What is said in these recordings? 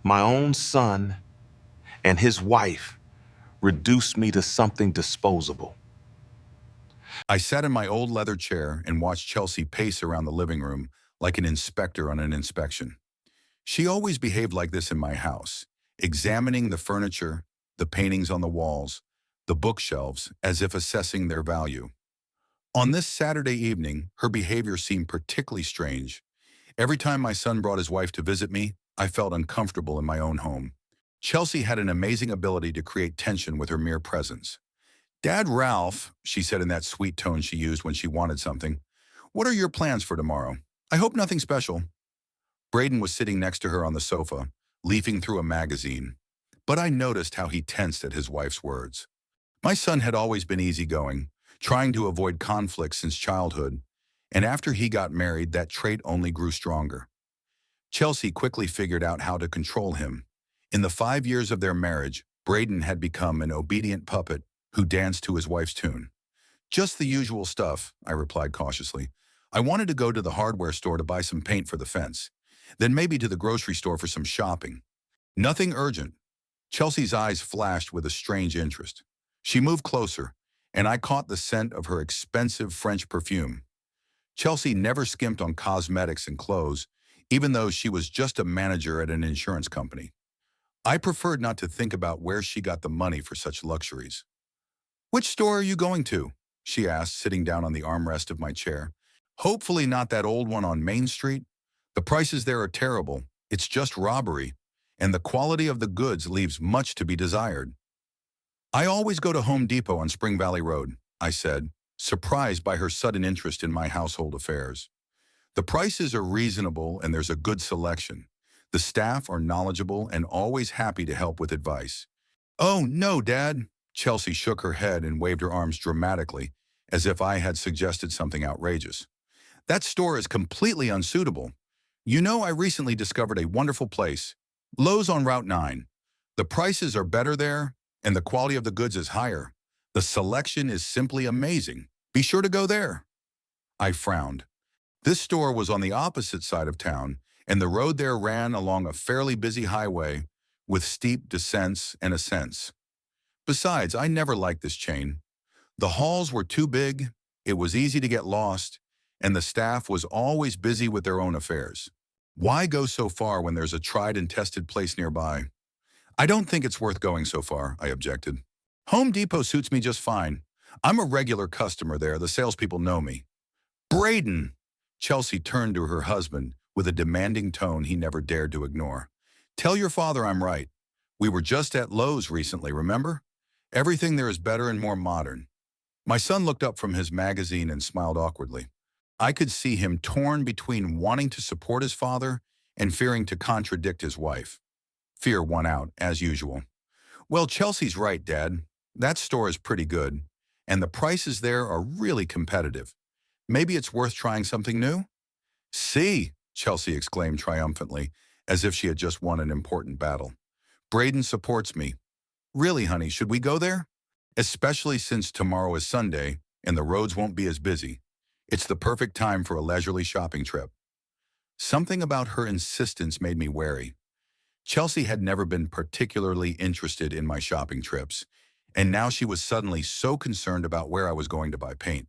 My own son and his wife reduced me to something disposable. I sat in my old leather chair and watched Chelsea pace around the living room like an inspector on an inspection. She always behaved like this in my house, examining the furniture, the paintings on the walls, the bookshelves, as if assessing their value. On this Saturday evening, her behavior seemed particularly strange. Every time my son brought his wife to visit me, I felt uncomfortable in my own home. Chelsea had an amazing ability to create tension with her mere presence. Dad Ralph, she said in that sweet tone she used when she wanted something, what are your plans for tomorrow? I hope nothing special. Braden was sitting next to her on the sofa, leafing through a magazine. But I noticed how he tensed at his wife's words. My son had always been easygoing, trying to avoid conflict since childhood, and after he got married, that trait only grew stronger. Chelsea quickly figured out how to control him. In the 5 years of their marriage, Braden had become an obedient puppet who danced to his wife's tune. Just the usual stuff, I replied cautiously. I wanted to go to the hardware store to buy some paint for the fence, then maybe to the grocery store for some shopping. Nothing urgent. Chelsea's eyes flashed with a strange interest. She moved closer, and I caught the scent of her expensive French perfume. Chelsea never skimped on cosmetics and clothes, even though she was just a manager at an insurance company. I preferred not to think about where she got the money for such luxuries. Which store are you going to? She asked, sitting down on the armrest of my chair. Hopefully not that old one on Main Street. The prices there are terrible. It's just robbery, and the quality of the goods leaves much to be desired. I always go to Home Depot on Spring Valley Road, I said, surprised by her sudden interest in my household affairs. The prices are reasonable and there's a good selection. The staff are knowledgeable and always happy to help with advice. Oh, no, Dad. Chelsea shook her head and waved her arms dramatically, as if I had suggested something outrageous. That store is completely unsuitable. You know, I recently discovered a wonderful place, Lowe's on Route 9. The prices are better there, and the quality of the goods is higher. The selection is simply amazing. Be sure to go there. I frowned. This store was on the opposite side of town, and the road there ran along a fairly busy highway with steep descents and ascents. Besides, I never liked this chain. The halls were too big, it was easy to get lost, and the staff was always busy with their own affairs. Why go so far when there's a tried and tested place nearby? I don't think it's worth going so far, I objected. Home Depot suits me just fine. I'm a regular customer there, the salespeople know me. Braden! Chelsea turned to her husband with a demanding tone he never dared to ignore. Tell your father I'm right. We were just at Lowe's recently, remember? Everything there is better and more modern. My son looked up from his magazine and smiled awkwardly. I could see him torn between wanting to support his father and fearing to contradict his wife. Fear won out, as usual. Well, Chelsea's right, Dad. That store is pretty good, and the prices there are really competitive. Maybe it's worth trying something new? See, Chelsea exclaimed triumphantly, as if she had just won an important battle. Braden supports me. Really, honey, should we go there? Especially since tomorrow is Sunday and the roads won't be as busy. It's the perfect time for a leisurely shopping trip. Something about her insistence made me wary. Chelsea had never been particularly interested in my shopping trips, and now she was suddenly so concerned about where I was going to buy paint.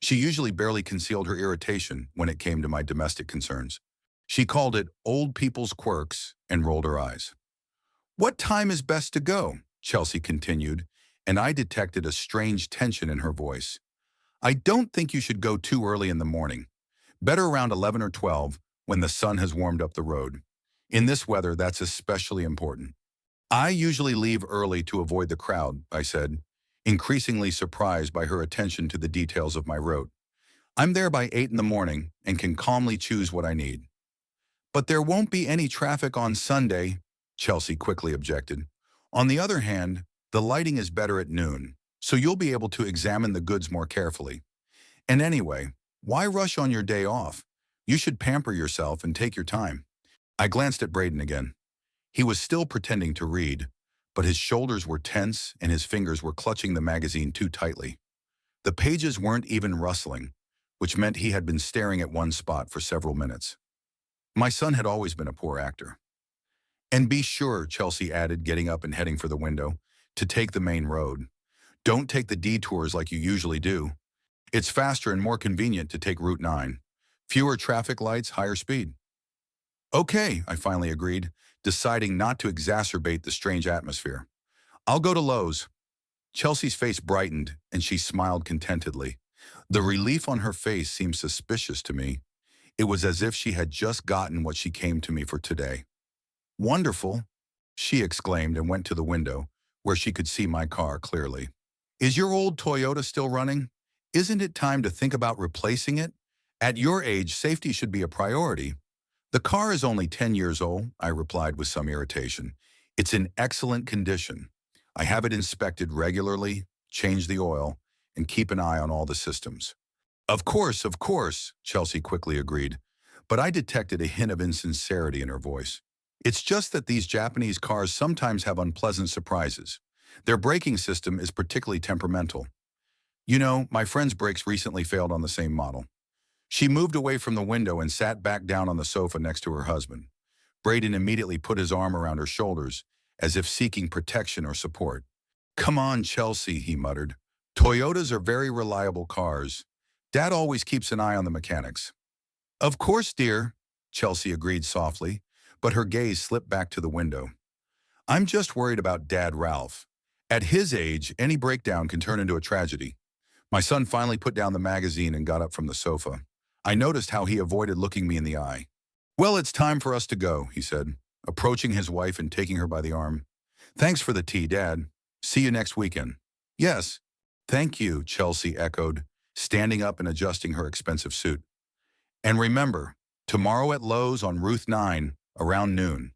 She usually barely concealed her irritation when it came to my domestic concerns. She called it old people's quirks and rolled her eyes. What time is best to go? Chelsea continued, and I detected a strange tension in her voice. I don't think you should go too early in the morning. Better around 11 or 12 when the sun has warmed up the road. In this weather, that's especially important. I usually leave early to avoid the crowd, I said, increasingly surprised by her attention to the details of my route. I'm there by 8 in the morning and can calmly choose what I need. But there won't be any traffic on Sunday, Chelsea quickly objected. On the other hand, the lighting is better at noon, so you'll be able to examine the goods more carefully. And anyway, why rush on your day off? You should pamper yourself and take your time. I glanced at Braden again. He was still pretending to read, but his shoulders were tense and his fingers were clutching the magazine too tightly. The pages weren't even rustling, which meant he had been staring at one spot for several minutes. My son had always been a poor actor. And be sure, Chelsea added, getting up and heading for the window, to take the main road. Don't take the detours like you usually do. It's faster and more convenient to take Route 9. Fewer traffic lights, higher speed. Okay, I finally agreed, deciding not to exacerbate the strange atmosphere. I'll go to Lowe's. Chelsea's face brightened, and she smiled contentedly. The relief on her face seemed suspicious to me. It was as if she had just gotten what she came to me for today. Wonderful, she exclaimed and went to the window, where she could see my car clearly. Is your old Toyota still running? Isn't it time to think about replacing it? At your age, safety should be a priority. The car is only 10 years old, I replied with some irritation. It's in excellent condition. I have it inspected regularly, change the oil, and keep an eye on all the systems. Of course, Chelsea quickly agreed, but I detected a hint of insincerity in her voice. It's just that these Japanese cars sometimes have unpleasant surprises. Their braking system is particularly temperamental. You know, my friend's brakes recently failed on the same model. She moved away from the window and sat back down on the sofa next to her husband. Braden immediately put his arm around her shoulders, as if seeking protection or support. Come on, Chelsea, he muttered. Toyotas are very reliable cars. Dad always keeps an eye on the mechanics. Of course, dear, Chelsea agreed softly, but her gaze slipped back to the window. I'm just worried about Dad Ralph. At his age, any breakdown can turn into a tragedy. My son finally put down the magazine and got up from the sofa. I noticed how he avoided looking me in the eye. Well, it's time for us to go, he said, approaching his wife and taking her by the arm. Thanks for the tea, Dad. See you next weekend. Yes. Thank you, Chelsea echoed, standing up and adjusting her expensive suit. And remember, tomorrow at Lowe's on Route 9, around noon.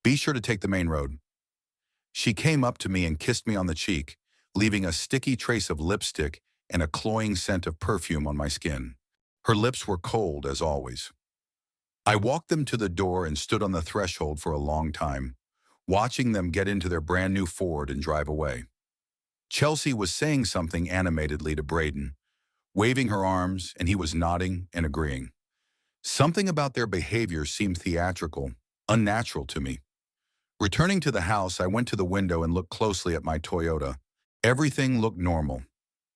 Be sure to take the main road. She came up to me and kissed me on the cheek, leaving a sticky trace of lipstick and a cloying scent of perfume on my skin. Her lips were cold, as always. I walked them to the door and stood on the threshold for a long time, watching them get into their brand new Ford and drive away. Chelsea was saying something animatedly to Braden, waving her arms, and he was nodding and agreeing. Something about their behavior seemed theatrical, unnatural to me. Returning to the house, I went to the window and looked closely at my Toyota. Everything looked normal.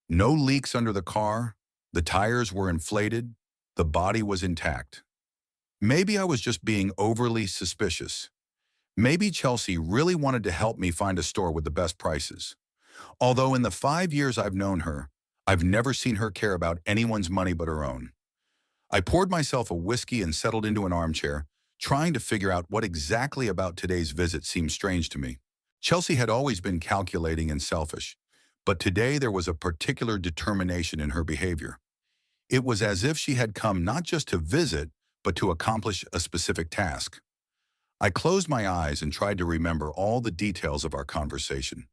No leaks under the car, the tires were inflated, the body was intact. Maybe I was just being overly suspicious. Maybe Chelsea really wanted to help me find a store with the best prices. Although in the 5 years I've known her, I've never seen her care about anyone's money but her own. I poured myself a whiskey and settled into an armchair, trying to figure out what exactly about today's visit seemed strange to me. Chelsea had always been calculating and selfish, but today there was a particular determination in her behavior. It was as if she had come not just to visit, but to accomplish a specific task. I closed my eyes and tried to remember all the details of our conversation.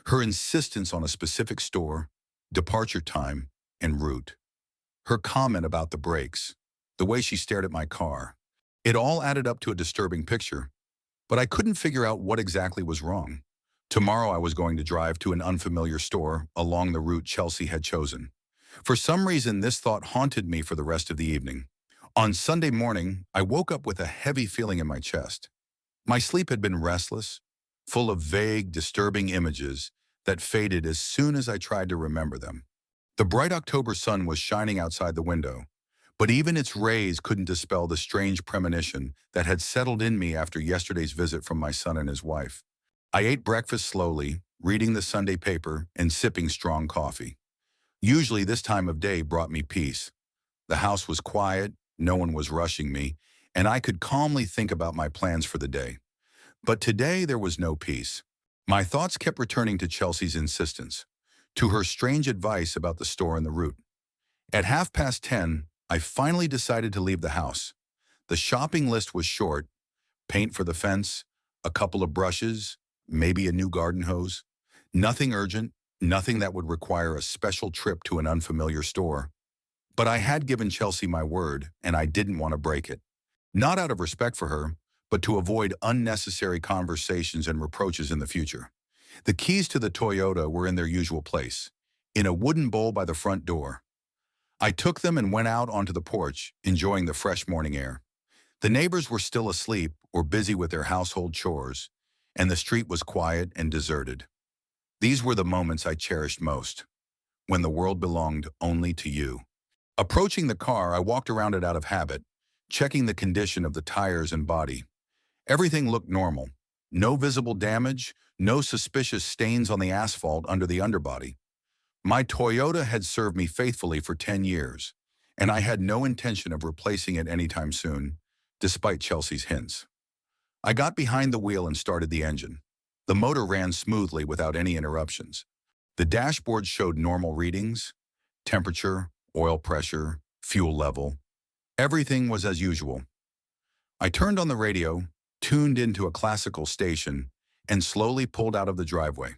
Her insistence on a specific store, departure time, and route. Her comment about the brakes, the way she stared at my car. It all added up to a disturbing picture, but I couldn't figure out what exactly was wrong. Tomorrow I was going to drive to an unfamiliar store along the route Chelsea had chosen. For some reason, this thought haunted me for the rest of the evening. On Sunday morning, I woke up with a heavy feeling in my chest. My sleep had been restless, full of vague, disturbing images that faded as soon as I tried to remember them. The bright October sun was shining outside the window, but even its rays couldn't dispel the strange premonition that had settled in me after yesterday's visit from my son and his wife. I ate breakfast slowly, reading the Sunday paper and sipping strong coffee. Usually this time of day brought me peace. The house was quiet, no one was rushing me, and I could calmly think about my plans for the day. But today there was no peace. My thoughts kept returning to Chelsea's insistence, to her strange advice about the store and the route. At 10:30, I finally decided to leave the house. The shopping list was short: paint for the fence, a couple of brushes, maybe a new garden hose. Nothing urgent, nothing that would require a special trip to an unfamiliar store. But I had given Chelsea my word, and I didn't want to break it. Not out of respect for her, but to avoid unnecessary conversations and reproaches in the future. The keys to the Toyota were in their usual place, in a wooden bowl by the front door. I took them and went out onto the porch, enjoying the fresh morning air. The neighbors were still asleep or busy with their household chores, and the street was quiet and deserted. These were the moments I cherished most, when the world belonged only to you. Approaching the car, I walked around it out of habit, checking the condition of the tires and body. Everything looked normal. No visible damage, no suspicious stains on the asphalt under the underbody. My Toyota had served me faithfully for 10 years, and I had no intention of replacing it anytime soon, despite Chelsea's hints. I got behind the wheel and started the engine. The motor ran smoothly without any interruptions. The dashboard showed normal readings: temperature, oil pressure, fuel level. Everything was as usual. I turned on the radio, tuned into a classical station, and slowly pulled out of the driveway.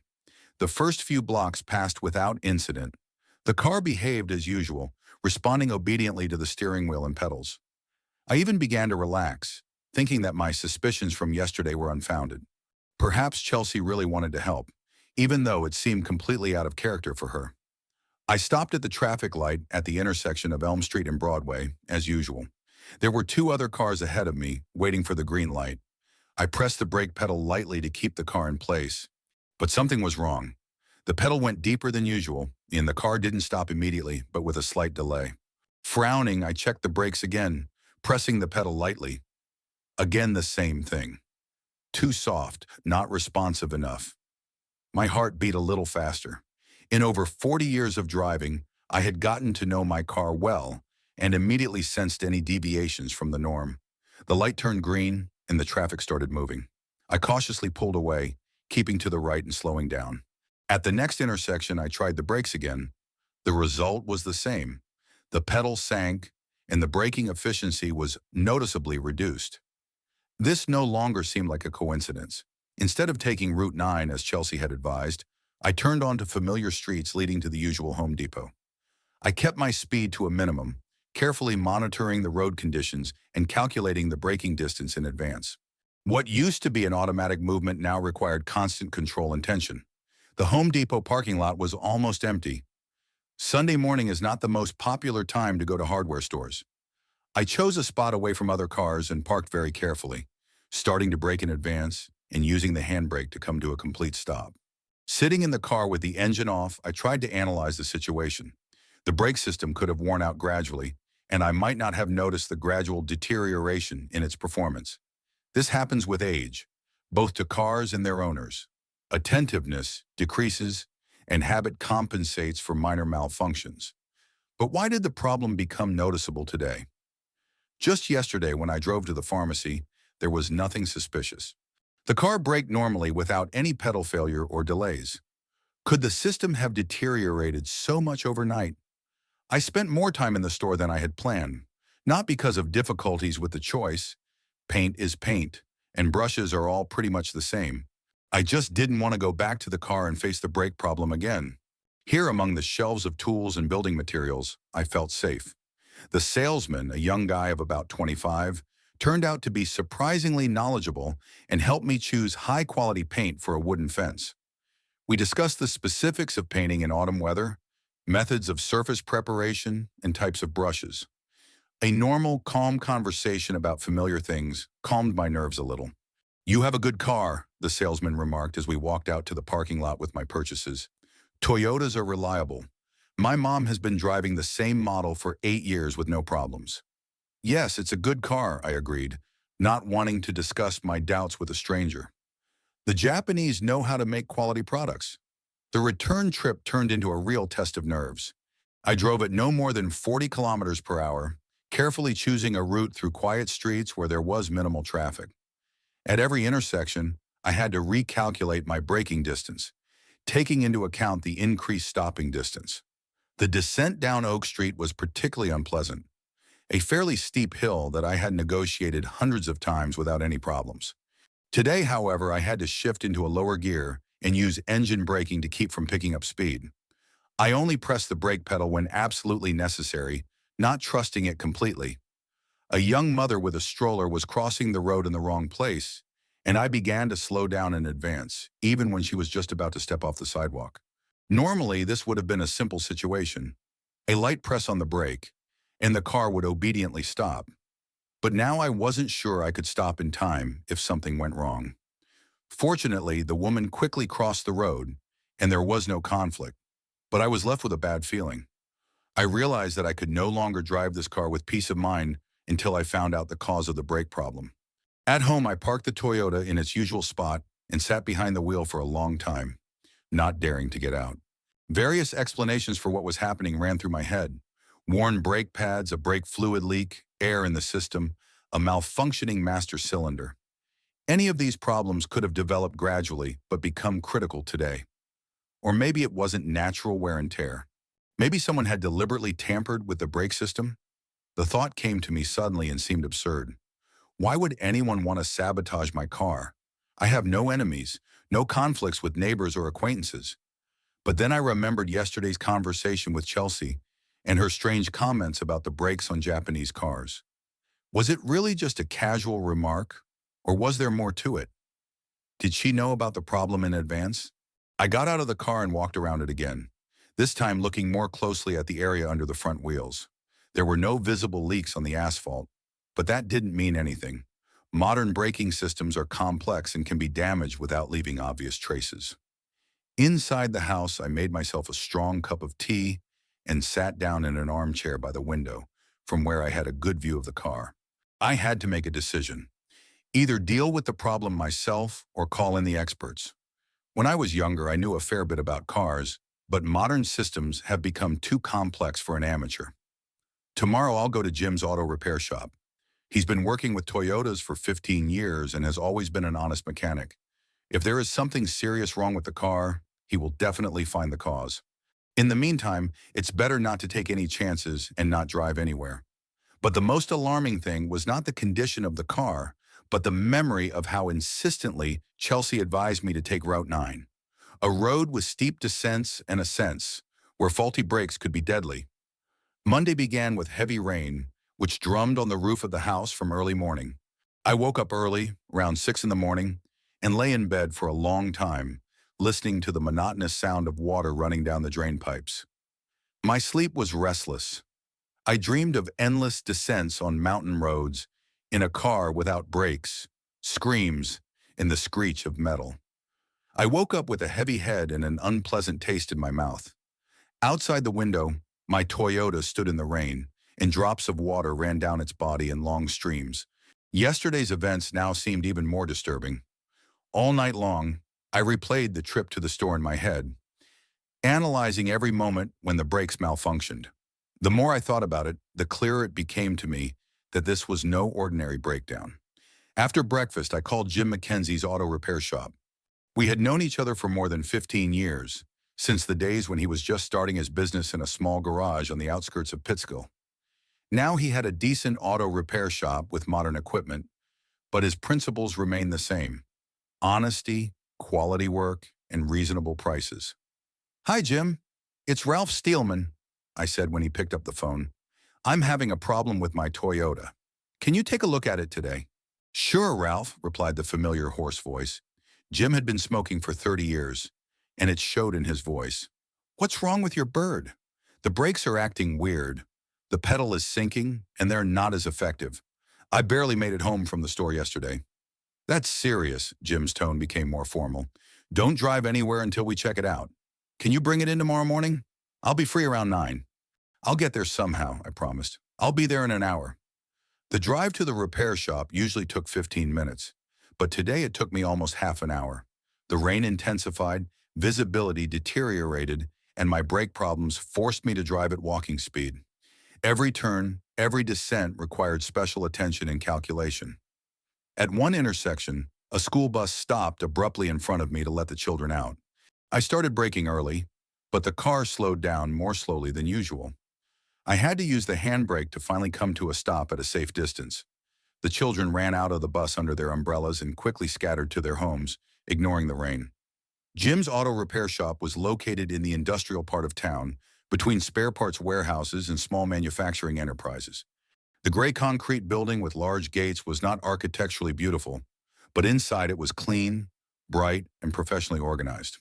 The first few blocks passed without incident. The car behaved as usual, responding obediently to the steering wheel and pedals. I even began to relax, thinking that my suspicions from yesterday were unfounded. Perhaps Chelsea really wanted to help, even though it seemed completely out of character for her. I stopped at the traffic light at the intersection of Elm Street and Broadway, as usual. There were two other cars ahead of me, waiting for the green light. I pressed the brake pedal lightly to keep the car in place. But something was wrong. The pedal went deeper than usual, and the car didn't stop immediately, but with a slight delay. Frowning, I checked the brakes again, pressing the pedal lightly. Again, the same thing. Too soft, not responsive enough. My heart beat a little faster. In over 40 years of driving, I had gotten to know my car well and immediately sensed any deviations from the norm. The light turned green and the traffic started moving. I cautiously pulled away, keeping to the right and slowing down. At the next intersection, I tried the brakes again. The result was the same. The pedal sank and the braking efficiency was noticeably reduced. This no longer seemed like a coincidence. Instead of taking Route 9 as Chelsea had advised, I turned onto familiar streets leading to the usual Home Depot. I kept my speed to a minimum, carefully monitoring the road conditions and calculating the braking distance in advance. What used to be an automatic movement now required constant control and tension. The Home Depot parking lot was almost empty. Sunday morning is not the most popular time to go to hardware stores. I chose a spot away from other cars and parked very carefully, starting to brake in advance and using the handbrake to come to a complete stop. Sitting in the car with the engine off, I tried to analyze the situation. The brake system could have worn out gradually, and I might not have noticed the gradual deterioration in its performance. This happens with age, both to cars and their owners. Attentiveness decreases, and habit compensates for minor malfunctions. But why did the problem become noticeable today? Just yesterday, when I drove to the pharmacy, there was nothing suspicious. The car braked normally without any pedal failure or delays. Could the system have deteriorated so much overnight? I spent more time in the store than I had planned, not because of difficulties with the choice. Paint is paint, and brushes are all pretty much the same. I just didn't want to go back to the car and face the brake problem again. Here, among the shelves of tools and building materials, I felt safe. The salesman, a young guy of about 25, turned out to be surprisingly knowledgeable and helped me choose high-quality paint for a wooden fence. We discussed the specifics of painting in autumn weather, methods of surface preparation, and types of brushes. A normal, calm conversation about familiar things calmed my nerves a little. "You have a good car," the salesman remarked as we walked out to the parking lot with my purchases. "Toyotas are reliable. My mom has been driving the same model for 8 years with no problems." "Yes, it's a good car," I agreed, not wanting to discuss my doubts with a stranger. "The Japanese know how to make quality products." The return trip turned into a real test of nerves. I drove at no more than 40 kilometers per hour, carefully choosing a route through quiet streets where there was minimal traffic. At every intersection, I had to recalculate my braking distance, taking into account the increased stopping distance. The descent down Oak Street was particularly unpleasant, a fairly steep hill that I had negotiated hundreds of times without any problems. Today, however, I had to shift into a lower gear and use engine braking to keep from picking up speed. I only pressed the brake pedal when absolutely necessary, not trusting it completely. A young mother with a stroller was crossing the road in the wrong place, and I began to slow down in advance, even when she was just about to step off the sidewalk. Normally, this would have been a simple situation. A light press on the brake, and the car would obediently stop. But now I wasn't sure I could stop in time if something went wrong. Fortunately, the woman quickly crossed the road, and there was no conflict, but I was left with a bad feeling. I realized that I could no longer drive this car with peace of mind until I found out the cause of the brake problem. At home, I parked the Toyota in its usual spot and sat behind the wheel for a long time, not daring to get out. Various explanations for what was happening ran through my head. Worn brake pads, a brake fluid leak, air in the system, a malfunctioning master cylinder. Any of these problems could have developed gradually but become critical today. Or maybe it wasn't natural wear and tear. Maybe someone had deliberately tampered with the brake system. The thought came to me suddenly and seemed absurd. Why would anyone want to sabotage my car? I have no enemies, no conflicts with neighbors or acquaintances. But then I remembered yesterday's conversation with Chelsea and her strange comments about the brakes on Japanese cars. Was it really just a casual remark, or was there more to it? Did she know about the problem in advance? I got out of the car and walked around it again, this time looking more closely at the area under the front wheels. There were no visible leaks on the asphalt, but that didn't mean anything. Modern braking systems are complex and can be damaged without leaving obvious traces. Inside the house, I made myself a strong cup of tea and sat down in an armchair by the window, from where I had a good view of the car. I had to make a decision. Either deal with the problem myself or call in the experts. When I was younger, I knew a fair bit about cars, but modern systems have become too complex for an amateur. Tomorrow I'll go to Jim's auto repair shop. He's been working with Toyotas for 15 years and has always been an honest mechanic. If there is something serious wrong with the car, he will definitely find the cause. In the meantime, it's better not to take any chances and not drive anywhere. But the most alarming thing was not the condition of the car, but the memory of how insistently Chelsea advised me to take Route 9, a road with steep descents and ascents, where faulty brakes could be deadly. Monday began with heavy rain, which drummed on the roof of the house from early morning. I woke up early, around 6 in the morning, and lay in bed for a long time, listening to the monotonous sound of water running down the drain pipes. My sleep was restless. I dreamed of endless descents on mountain roads, in a car without brakes, screams, and the screech of metal. I woke up with a heavy head and an unpleasant taste in my mouth. Outside the window, my Toyota stood in the rain, and drops of water ran down its body in long streams. Yesterday's events now seemed even more disturbing. All night long, I replayed the trip to the store in my head, analyzing every moment when the brakes malfunctioned. The more I thought about it, the clearer it became to me that this was no ordinary breakdown. After breakfast, I called Jim McKenzie's auto repair shop. We had known each other for more than 15 years, since the days when he was just starting his business in a small garage on the outskirts of Pittsville. Now he had a decent auto repair shop with modern equipment, but his principles remained the same: honesty, quality work, and reasonable prices. "Hi, Jim. It's Ralph Steelman," I said when he picked up the phone. "I'm having a problem with my Toyota. Can you take a look at it today?" "Sure, Ralph," replied the familiar hoarse voice. Jim had been smoking for 30 years, and it showed in his voice. "What's wrong with your bird? The brakes are acting weird. The pedal is sinking, and they're not as effective. I barely made it home from the store yesterday." "That's serious." Jim's tone became more formal. "Don't drive anywhere until we check it out. Can you bring it in tomorrow morning? I'll be free around 9. "I'll get there somehow," I promised. "I'll be there in an hour." The drive to the repair shop usually took 15 minutes, but today it took me almost half an hour. The rain intensified, visibility deteriorated, and my brake problems forced me to drive at walking speed. Every turn, every descent required special attention and calculation. At one intersection, a school bus stopped abruptly in front of me to let the children out. I started braking early, but the car slowed down more slowly than usual. I had to use the handbrake to finally come to a stop at a safe distance. The children ran out of the bus under their umbrellas and quickly scattered to their homes, ignoring the rain. Jim's auto repair shop was located in the industrial part of town, between spare parts warehouses and small manufacturing enterprises. The gray concrete building with large gates was not architecturally beautiful, but inside it was clean, bright, and professionally organized.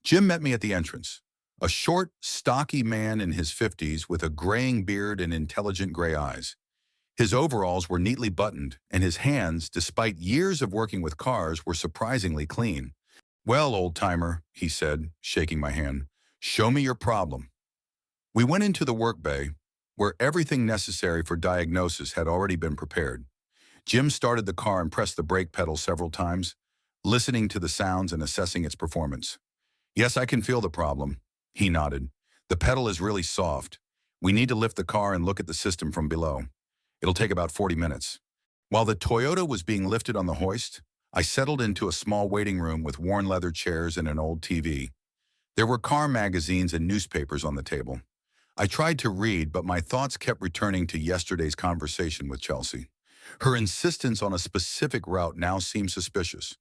Jim met me at the entrance, a short, stocky man in his 50s with a graying beard and intelligent gray eyes. His overalls were neatly buttoned, and his hands, despite years of working with cars, were surprisingly clean. "Well, old-timer," he said, shaking my hand, "show me your problem." We went into the work bay, where everything necessary for diagnosis had already been prepared. Jim started the car and pressed the brake pedal several times, listening to the sounds and assessing its performance. "Yes, I can feel the problem," he nodded. "The pedal is really soft. We need to lift the car and look at the system from below. It'll take about 40 minutes. While the Toyota was being lifted on the hoist, I settled into a small waiting room with worn leather chairs and an old TV. There were car magazines and newspapers on the table. I tried to read, but my thoughts kept returning to yesterday's conversation with Chelsea. Her insistence on a specific route now seemed suspicious.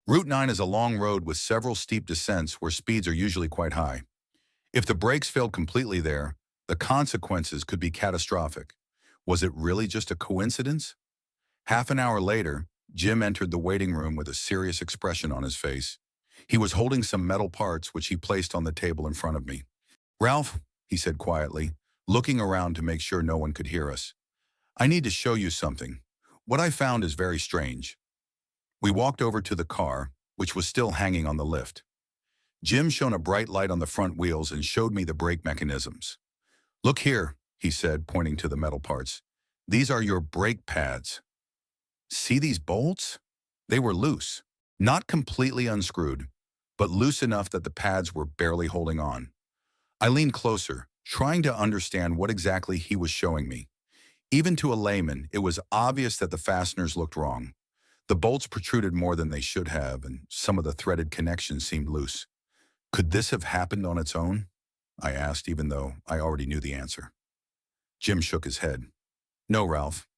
Route 9 is a long road with several steep descents where speeds are usually quite high. If the brakes failed completely there, the consequences could be catastrophic. Was it really just a coincidence? Half an hour later, Jim entered the waiting room with a serious expression on his face. He was holding some metal parts which he placed on the table in front of me. "Ralph," he said quietly, looking around to make sure no one could hear us, "I need to show you something. What I found is very strange." We walked over to the car, which was still hanging on the lift. Jim shone a bright light on the front wheels and showed me the brake mechanisms. "Look here," he said, pointing to the metal parts. "These are your brake pads. See these bolts? They were loose, not completely unscrewed, but loose enough that the pads were barely holding on." I leaned closer, trying to understand what exactly he was showing me. Even to a layman, it was obvious that the fasteners looked wrong. The bolts protruded more than they should have, and some of the threaded connections seemed loose. "Could this have happened on its own?" I asked, even though I already knew the answer. Jim shook his head. "No, Ralph.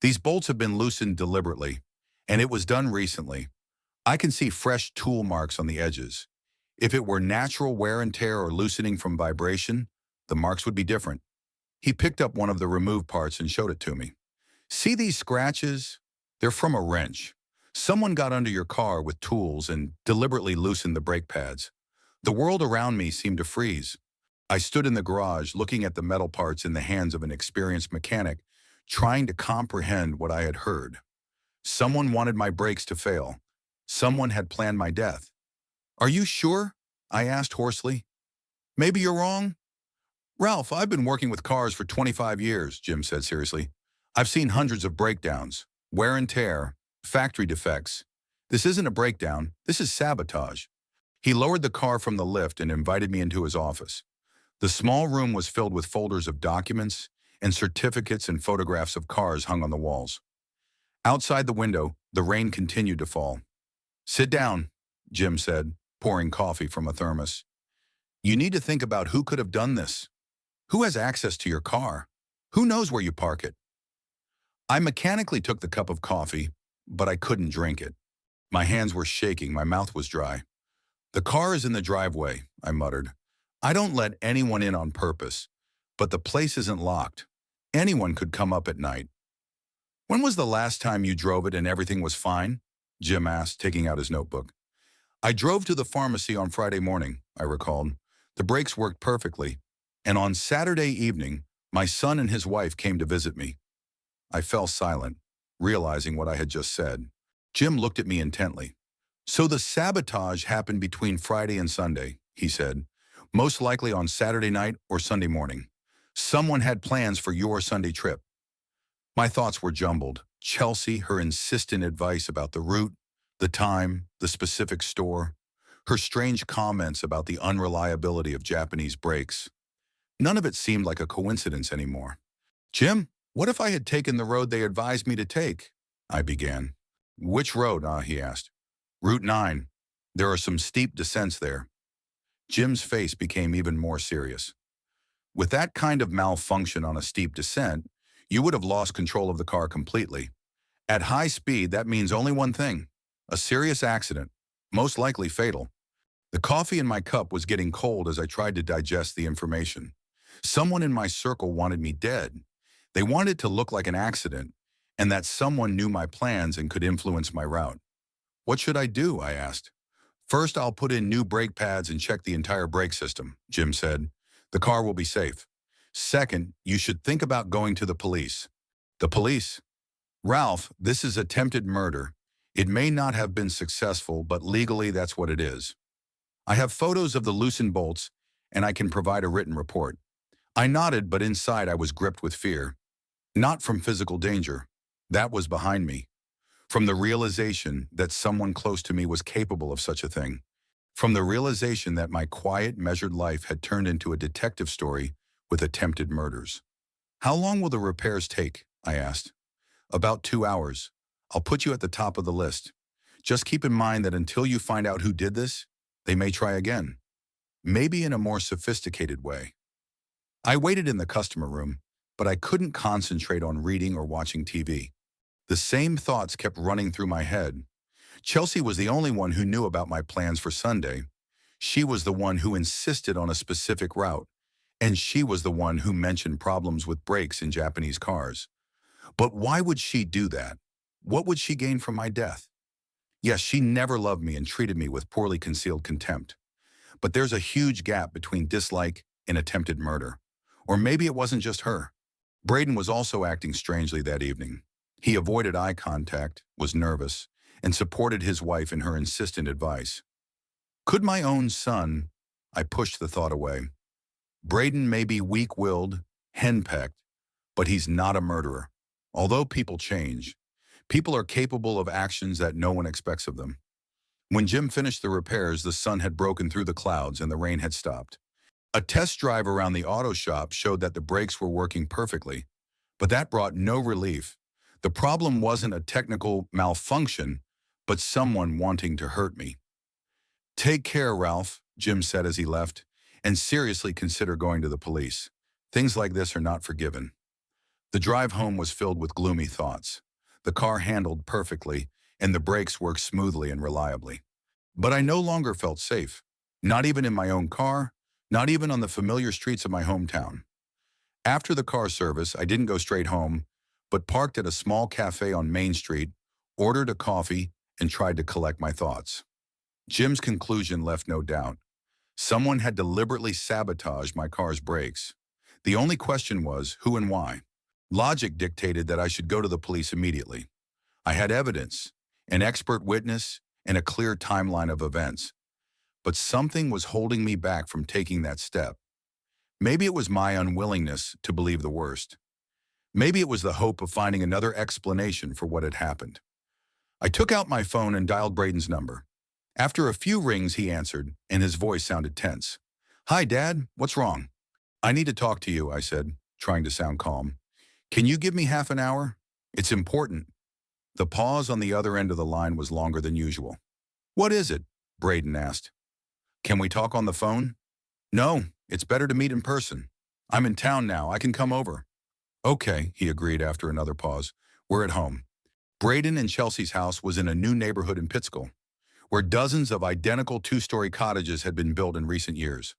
These bolts have been loosened deliberately, and it was done recently. I can see fresh tool marks on the edges. If it were natural wear and tear or loosening from vibration, the marks would be different." He picked up one of the removed parts and showed it to me. "See these scratches? They're from a wrench. Someone got under your car with tools and deliberately loosened the brake pads." The world around me seemed to freeze. I stood in the garage looking at the metal parts in the hands of an experienced mechanic, trying to comprehend what I had heard. Someone wanted my brakes to fail. Someone had planned my death. "Are you sure?" I asked hoarsely. "Maybe you're wrong." "Ralph, I've been working with cars for 25 years, Jim said seriously. "I've seen hundreds of breakdowns, wear and tear, factory defects. This isn't a breakdown, this is sabotage." He lowered the car from the lift and invited me into his office. The small room was filled with folders of documents and certificates and photographs of cars hung on the walls. Outside the window, the rain continued to fall. "Sit down," Jim said, pouring coffee from a thermos. "You need to think about who could have done this. Who has access to your car? Who knows where you park it?" I mechanically took the cup of coffee, but I couldn't drink it. My hands were shaking, my mouth was dry. "The car is in the driveway," I muttered. "I don't let anyone in on purpose, but the place isn't locked. Anyone could come up at night." "When was the last time you drove it and everything was fine?" Jim asked, taking out his notebook. "I drove to the pharmacy on Friday morning," I recalled. "The brakes worked perfectly. And on Saturday evening, my son and his wife came to visit me." I fell silent, realizing what I had just said. Jim looked at me intently. "So the sabotage happened between Friday and Sunday," he said. "Most likely on Saturday night or Sunday morning. Someone had plans for your Sunday trip." My thoughts were jumbled. Chelsea, her insistent advice about the route, the time, the specific store, her strange comments about the unreliability of Japanese brakes. None of it seemed like a coincidence anymore. "Jim, what if I had taken the road they advised me to take?" I began. "Which road?" He asked. "Route 9. There are some steep descents there." Jim's face became even more serious. "With that kind of malfunction on a steep descent, you would have lost control of the car completely. At high speed, that means only one thing: a serious accident, most likely fatal." The coffee in my cup was getting cold as I tried to digest the information. Someone in my circle wanted me dead. They wanted it to look like an accident, and that someone knew my plans and could influence my route. "What should I do?" I asked. "First, I'll put in new brake pads and check the entire brake system," Jim said. "The car will be safe. Second, you should think about going to the police. The police. Ralph, this is attempted murder. It may not have been successful, but legally that's what it is. I have photos of the loosened bolts, and I can provide a written report. I nodded, but inside I was gripped with fear. Not from physical danger. That was behind me. From the realization that someone close to me was capable of such a thing. From the realization that my quiet, measured life had turned into a detective story with attempted murders. How long will the repairs take? I asked. About 2 hours. I'll put you at the top of the list. Just keep in mind that until you find out who did this, they may try again. Maybe in a more sophisticated way. I waited in the customer room, but I couldn't concentrate on reading or watching TV. The same thoughts kept running through my head. Chelsea was the only one who knew about my plans for Sunday. She was the one who insisted on a specific route, and she was the one who mentioned problems with brakes in Japanese cars. But why would she do that? What would she gain from my death? Yes, she never loved me and treated me with poorly concealed contempt. But there's a huge gap between dislike and attempted murder. Or maybe it wasn't just her. Braden was also acting strangely that evening. He avoided eye contact, was nervous, and supported his wife in her insistent advice. Could my own son? I pushed the thought away. Braden may be weak-willed, henpecked, but he's not a murderer. Although people change, people are capable of actions that no one expects of them. When Jim finished the repairs, the sun had broken through the clouds and the rain had stopped. A test drive around the auto shop showed that the brakes were working perfectly, but that brought no relief. The problem wasn't a technical malfunction, but someone wanting to hurt me. Take care, Ralph, Jim said as he left, and seriously consider going to the police. Things like this are not forgiven. The drive home was filled with gloomy thoughts. The car handled perfectly, and the brakes worked smoothly and reliably. But I no longer felt safe, not even in my own car, not even on the familiar streets of my hometown. After the car service, I didn't go straight home, but parked at a small cafe on Main Street, ordered a coffee, and tried to collect my thoughts. Jim's conclusion left no doubt. Someone had deliberately sabotaged my car's brakes. The only question was who and why. Logic dictated that I should go to the police immediately. I had evidence, an expert witness, and a clear timeline of events. But something was holding me back from taking that step. Maybe it was my unwillingness to believe the worst. Maybe it was the hope of finding another explanation for what had happened. I took out my phone and dialed Braden's number. After a few rings, he answered, and his voice sounded tense. "Hi, Dad. What's wrong?" "I need to talk to you," I said, trying to sound calm. "Can you give me half an hour? It's important." The pause on the other end of the line was longer than usual. "What is it?" Braden asked. "Can we talk on the phone?" "No, it's better to meet in person. I'm in town now. I can come over." "Okay," he agreed after another pause. "We're at home." Braden and Chelsea's house was in a new neighborhood in Pittsville, where dozens of identical two-story cottages had been built in recent years.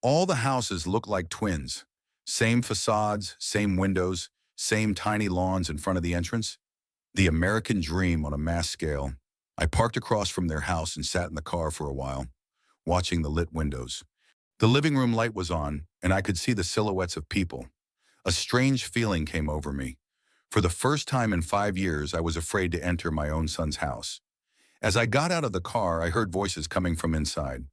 All the houses looked like twins. Same facades, same windows, same tiny lawns in front of the entrance. The American dream on a mass scale. I parked across from their house and sat in the car for a while, watching the lit windows. The living room light was on, and I could see the silhouettes of people. A strange feeling came over me. For the first time in 5 years, I was afraid to enter my own son's house. As I got out of the car, I heard voices coming from inside.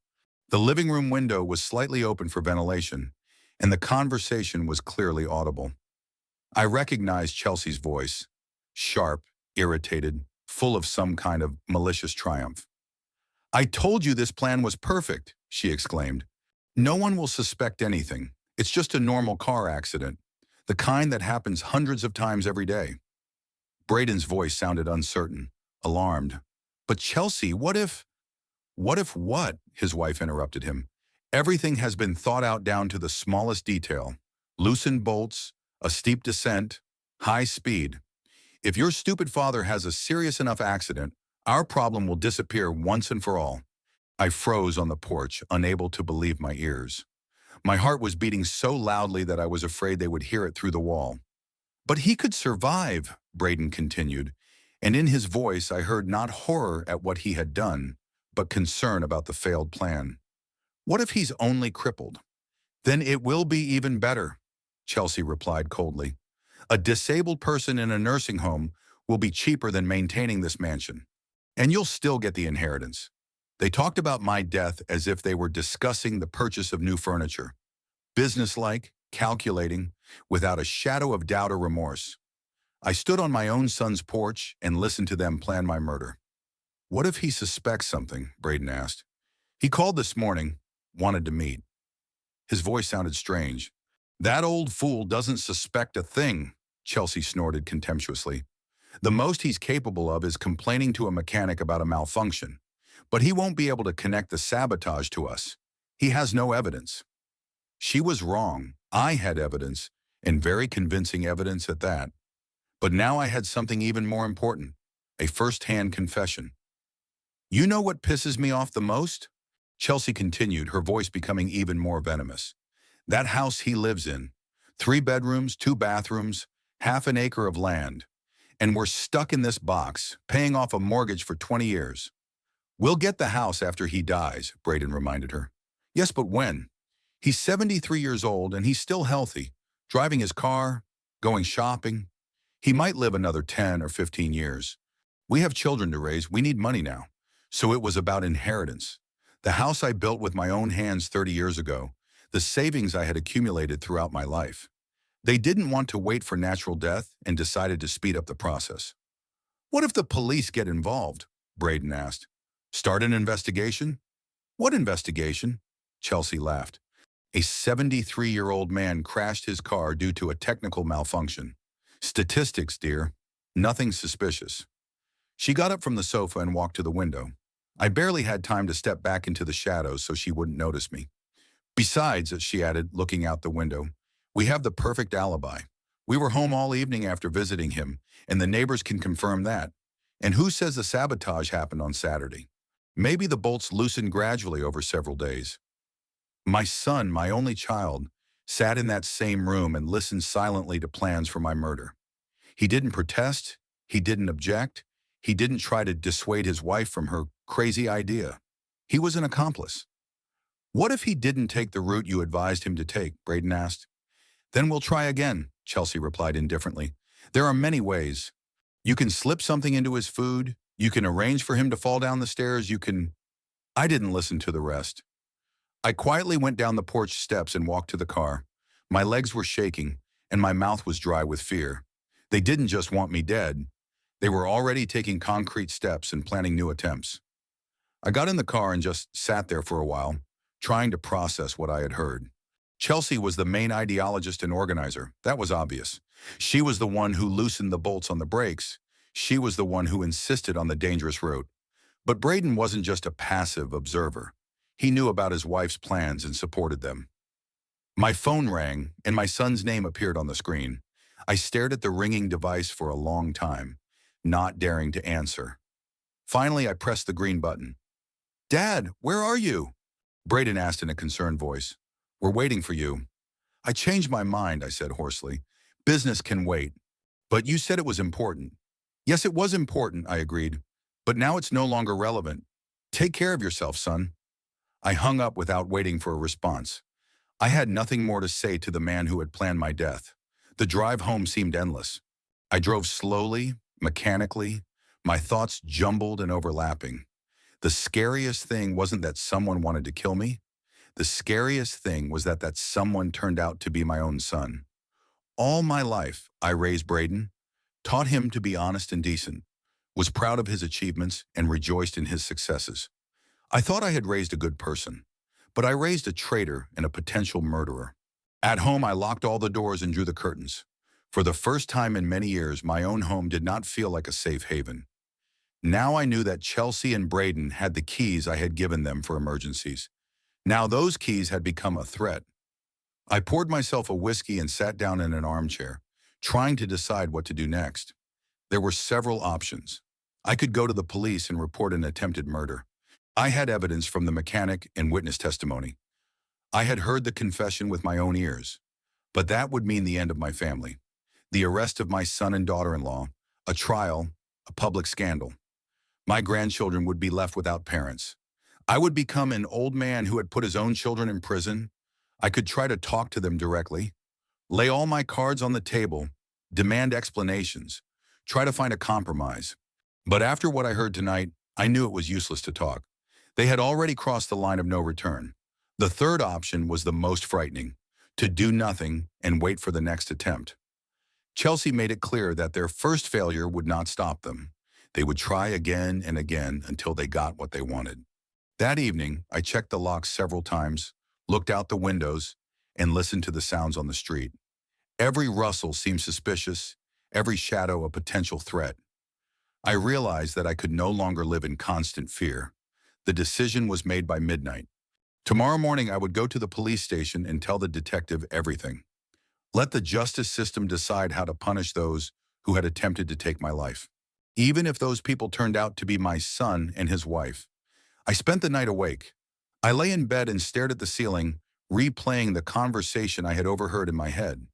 The living room window was slightly open for ventilation, and the conversation was clearly audible. I recognized Chelsea's voice, sharp, irritated, full of some kind of malicious triumph. "I told you this plan was perfect," she exclaimed. "No one will suspect anything. It's just a normal car accident, the kind that happens hundreds of times every day." Braden's voice sounded uncertain, alarmed. "But Chelsea, what if—" "What if what?" his wife interrupted him. "Everything has been thought out down to the smallest detail. Loosened bolts, a steep descent, high speed. If your stupid father has a serious enough accident, our problem will disappear once and for all." I froze on the porch, unable to believe my ears. My heart was beating so loudly that I was afraid they would hear it through the wall. "But he could survive," Braden continued, and in his voice I heard not horror at what he had done, but concern about the failed plan. "What if he's only crippled?" "Then it will be even better," Chelsea replied coldly. A disabled person in a nursing home will be cheaper than maintaining this mansion. And you'll still get the inheritance. They talked about my death as if they were discussing the purchase of new furniture. Businesslike, calculating, without a shadow of doubt or remorse. I stood on my own son's porch and listened to them plan my murder. What if he suspects something? Braden asked. He called this morning, wanted to meet. His voice sounded strange. That old fool doesn't suspect a thing, Chelsea snorted contemptuously. The most he's capable of is complaining to a mechanic about a malfunction. But he won't be able to connect the sabotage to us. He has no evidence. She was wrong. I had evidence, and very convincing evidence at that. But now I had something even more important, a first-hand confession. You know what pisses me off the most? Chelsea continued, her voice becoming even more venomous. That house he lives in. 3 bedrooms, 2 bathrooms, half an acre of land. And we're stuck in this box, paying off a mortgage for 20 years. We'll get the house after he dies, Braden reminded her. Yes, but when? He's 73 years old and he's still healthy, driving his car, going shopping. He might live another 10 or 15 years. We have children to raise, we need money now. So it was about inheritance. The house I built with my own hands 30 years ago, the savings I had accumulated throughout my life. They didn't want to wait for natural death and decided to speed up the process. What if the police get involved? Braden asked. Start an investigation? What investigation? Chelsea laughed. A 73-year-old man crashed his car due to a technical malfunction. Statistics, dear. Nothing suspicious. She got up from the sofa and walked to the window. I barely had time to step back into the shadows so she wouldn't notice me. Besides, as she added, looking out the window, we have the perfect alibi. We were home all evening after visiting him, and the neighbors can confirm that. And who says the sabotage happened on Saturday? Maybe the bolts loosened gradually over several days. My son, my only child, sat in that same room and listened silently to plans for my murder. He didn't protest, he didn't object, he didn't try to dissuade his wife from her crazy idea. He was an accomplice. What if he didn't take the route you advised him to take? Braden asked. Then we'll try again, Chelsea replied indifferently. There are many ways. You can slip something into his food, you can arrange for him to fall down the stairs, I didn't listen to the rest. I quietly went down the porch steps and walked to the car. My legs were shaking, and my mouth was dry with fear. They didn't just want me dead. They were already taking concrete steps and planning new attempts. I got in the car and just sat there for a while, trying to process what I had heard. Chelsea was the main ideologist and organizer. That was obvious. She was the one who loosened the bolts on the brakes. She was the one who insisted on the dangerous route. But Braden wasn't just a passive observer. He knew about his wife's plans and supported them. My phone rang, and my son's name appeared on the screen. I stared at the ringing device for a long time, not daring to answer. Finally, I pressed the green button. Dad, where are you? Braden asked in a concerned voice. We're waiting for you. I changed my mind, I said hoarsely. Business can wait. But you said it was important. Yes, it was important, I agreed. But now it's no longer relevant. Take care of yourself, son. I hung up without waiting for a response. I had nothing more to say to the man who had planned my death. The drive home seemed endless. I drove slowly, mechanically, my thoughts jumbled and overlapping. The scariest thing wasn't that someone wanted to kill me. The scariest thing was that someone turned out to be my own son. All my life, I raised Braden, taught him to be honest and decent, was proud of his achievements, and rejoiced in his successes. I thought I had raised a good person, but I raised a traitor and a potential murderer. At home, I locked all the doors and drew the curtains. For the first time in many years, my own home did not feel like a safe haven. Now I knew that Chelsea and Braden had the keys I had given them for emergencies. Now those keys had become a threat. I poured myself a whiskey and sat down in an armchair, trying to decide what to do next. There were several options. I could go to the police and report an attempted murder. I had evidence from the mechanic and witness testimony. I had heard the confession with my own ears. But that would mean the end of my family. The arrest of my son and daughter-in-law, a trial, a public scandal. My grandchildren would be left without parents. I would become an old man who had put his own children in prison. I could try to talk to them directly, lay all my cards on the table, demand explanations, try to find a compromise. But after what I heard tonight, I knew it was useless to talk. They had already crossed the line of no return. The third option was the most frightening, to do nothing and wait for the next attempt. Chelsea made it clear that their first failure would not stop them. They would try again and again until they got what they wanted. That evening, I checked the locks several times, looked out the windows, and listened to the sounds on the street. Every rustle seemed suspicious, every shadow a potential threat. I realized that I could no longer live in constant fear. The decision was made by midnight. Tomorrow morning, I would go to the police station and tell the detective everything. Let the justice system decide how to punish those who had attempted to take my life, even if those people turned out to be my son and his wife. I spent the night awake. I lay in bed and stared at the ceiling, replaying the conversation I had overheard in my head.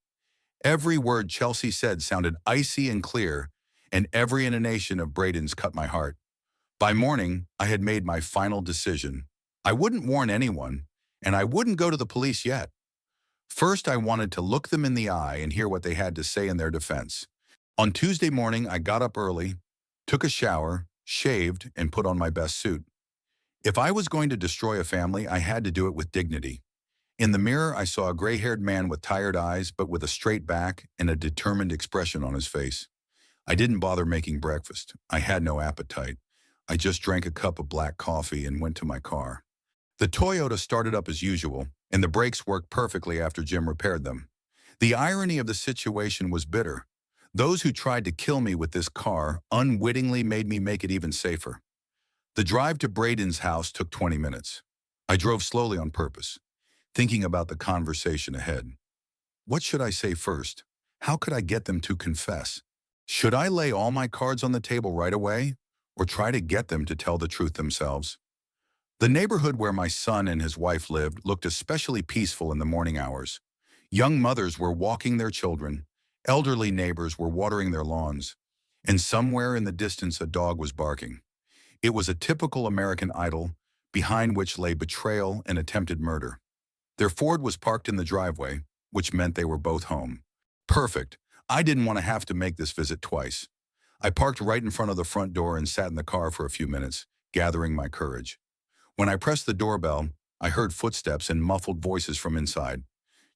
Every word Chelsea said sounded icy and clear, and every intonation of Braden's cut my heart. By morning, I had made my final decision. I wouldn't warn anyone, and I wouldn't go to the police yet. First, I wanted to look them in the eye and hear what they had to say in their defense. On Tuesday morning, I got up early, took a shower, shaved, and put on my best suit. If I was going to destroy a family, I had to do it with dignity. In the mirror, I saw a gray-haired man with tired eyes, but with a straight back and a determined expression on his face. I didn't bother making breakfast. I had no appetite. I just drank a cup of black coffee and went to my car. The Toyota started up as usual, and the brakes worked perfectly after Jim repaired them. The irony of the situation was bitter. Those who tried to kill me with this car unwittingly made me make it even safer. The drive to Braden's house took 20 minutes. I drove slowly on purpose, thinking about the conversation ahead. What should I say first? How could I get them to confess? Should I lay all my cards on the table right away, or try to get them to tell the truth themselves? The neighborhood where my son and his wife lived looked especially peaceful in the morning hours. Young mothers were walking their children, elderly neighbors were watering their lawns, and somewhere in the distance a dog was barking. It was a typical American idyll, behind which lay betrayal and attempted murder. Their Ford was parked in the driveway, which meant they were both home. Perfect. I didn't want to have to make this visit twice. I parked right in front of the front door and sat in the car for a few minutes, gathering my courage. When I pressed the doorbell, I heard footsteps and muffled voices from inside.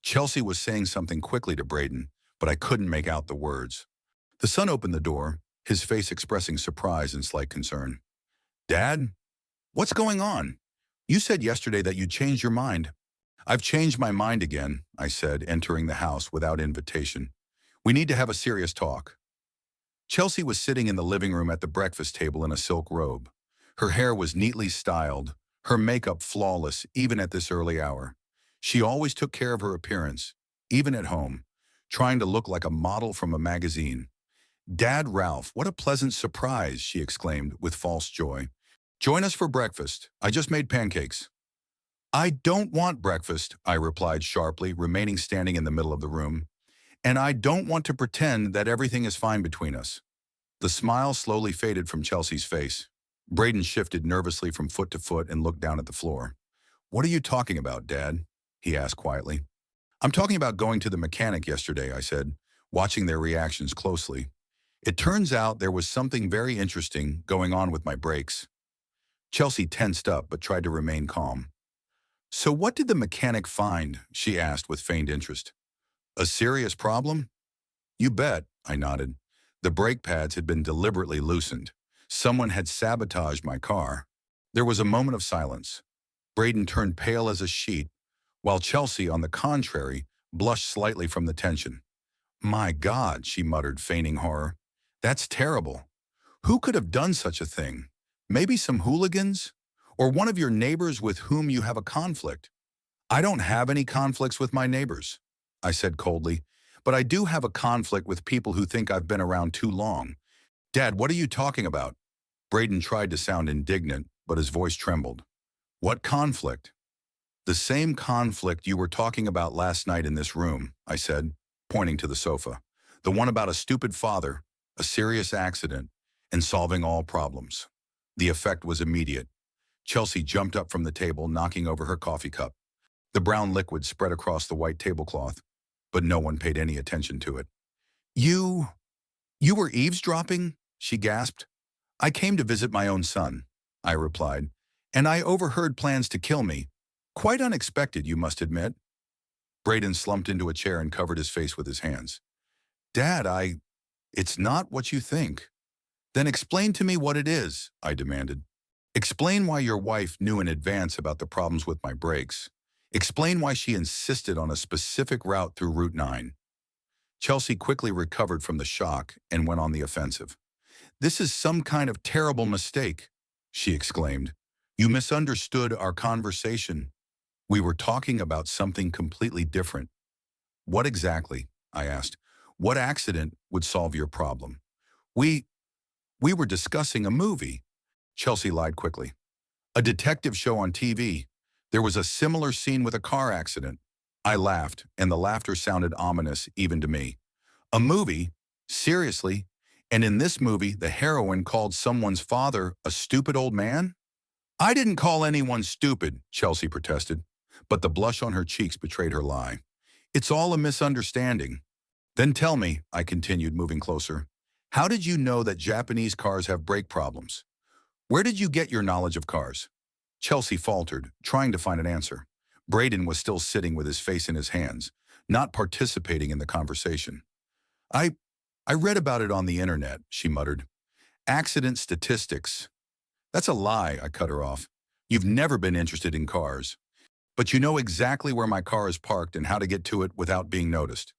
Chelsea was saying something quickly to Braden, but I couldn't make out the words. The son opened the door, his face expressing surprise and slight concern. "Dad? What's going on? You said yesterday that you'd changed your mind." "I've changed my mind again," I said, entering the house without invitation. "We need to have a serious talk." Chelsea was sitting in the living room at the breakfast table in a silk robe. Her hair was neatly styled, her makeup flawless even at this early hour. She always took care of her appearance, even at home, trying to look like a model from a magazine. "Dad, Ralph, what a pleasant surprise," she exclaimed with false joy. "Join us for breakfast. I just made pancakes." "I don't want breakfast," I replied sharply, remaining standing in the middle of the room. "And I don't want to pretend that everything is fine between us." The smile slowly faded from Chelsea's face. Braden shifted nervously from foot to foot and looked down at the floor. "What are you talking about, Dad?" he asked quietly. "I'm talking about going to the mechanic yesterday," I said, watching their reactions closely. "It turns out there was something very interesting going on with my brakes." Chelsea tensed up but tried to remain calm. "So what did the mechanic find?" she asked with feigned interest. "A serious problem?" "You bet," I nodded. The brake pads had been deliberately loosened. Someone had sabotaged my car. There was a moment of silence. Braden turned pale as a sheet, while Chelsea, on the contrary, blushed slightly from the tension. "My God," she muttered, feigning horror. "That's terrible. Who could have done such a thing? Maybe some hooligans? Or one of your neighbors with whom you have a conflict?" "I don't have any conflicts with my neighbors," I said coldly, "but I do have a conflict with people who think I've been around too long." "Dad, what are you talking about?" Braden tried to sound indignant, but his voice trembled. "What conflict?" "The same conflict you were talking about last night in this room," I said, pointing to the sofa. "The one about a stupid father, a serious accident, and solving all problems." The effect was immediate. Chelsea jumped up from the table, knocking over her coffee cup. The brown liquid spread across the white tablecloth, but no one paid any attention to it. You, you were eavesdropping? She gasped. I came to visit my own son, I replied, and I overheard plans to kill me. Quite unexpected, you must admit. Braden slumped into a chair and covered his face with his hands. Dad, it's not what you think. Then explain to me what it is, I demanded. Explain why your wife knew in advance about the problems with my brakes. Explain why she insisted on a specific route through Route 9. Chelsea quickly recovered from the shock and went on the offensive. This is some kind of terrible mistake, she exclaimed. You misunderstood our conversation. We were talking about something completely different. What exactly? I asked. What accident would solve your problem? We, we were discussing a movie. Chelsea lied quickly. A detective show on TV. There was a similar scene with a car accident. I laughed, and the laughter sounded ominous even to me. A movie? Seriously? And in this movie, the heroine called someone's father a stupid old man? I didn't call anyone stupid, Chelsea protested, but the blush on her cheeks betrayed her lie. It's all a misunderstanding. Then tell me, I continued, moving closer, how did you know that Japanese cars have brake problems? Where did you get your knowledge of cars? Chelsea faltered, trying to find an answer. Braden was still sitting with his face in his hands, not participating in the conversation. I read about it on the internet, she muttered. Accident statistics. That's a lie, I cut her off. You've never been interested in cars. But you know exactly where my car is parked and how to get to it without being noticed.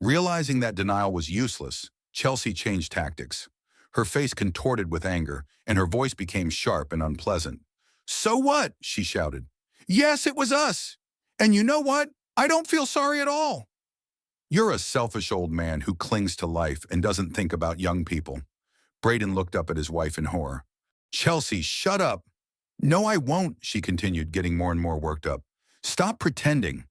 Realizing that denial was useless, Chelsea changed tactics. Her face contorted with anger, and her voice became sharp and unpleasant. So what? She shouted. Yes, it was us. And you know what? I don't feel sorry at all. You're a selfish old man who clings to life and doesn't think about young people. Braden looked up at his wife in horror. Chelsea, shut up. No, I won't, she continued, getting more and more worked up. Stop pretending.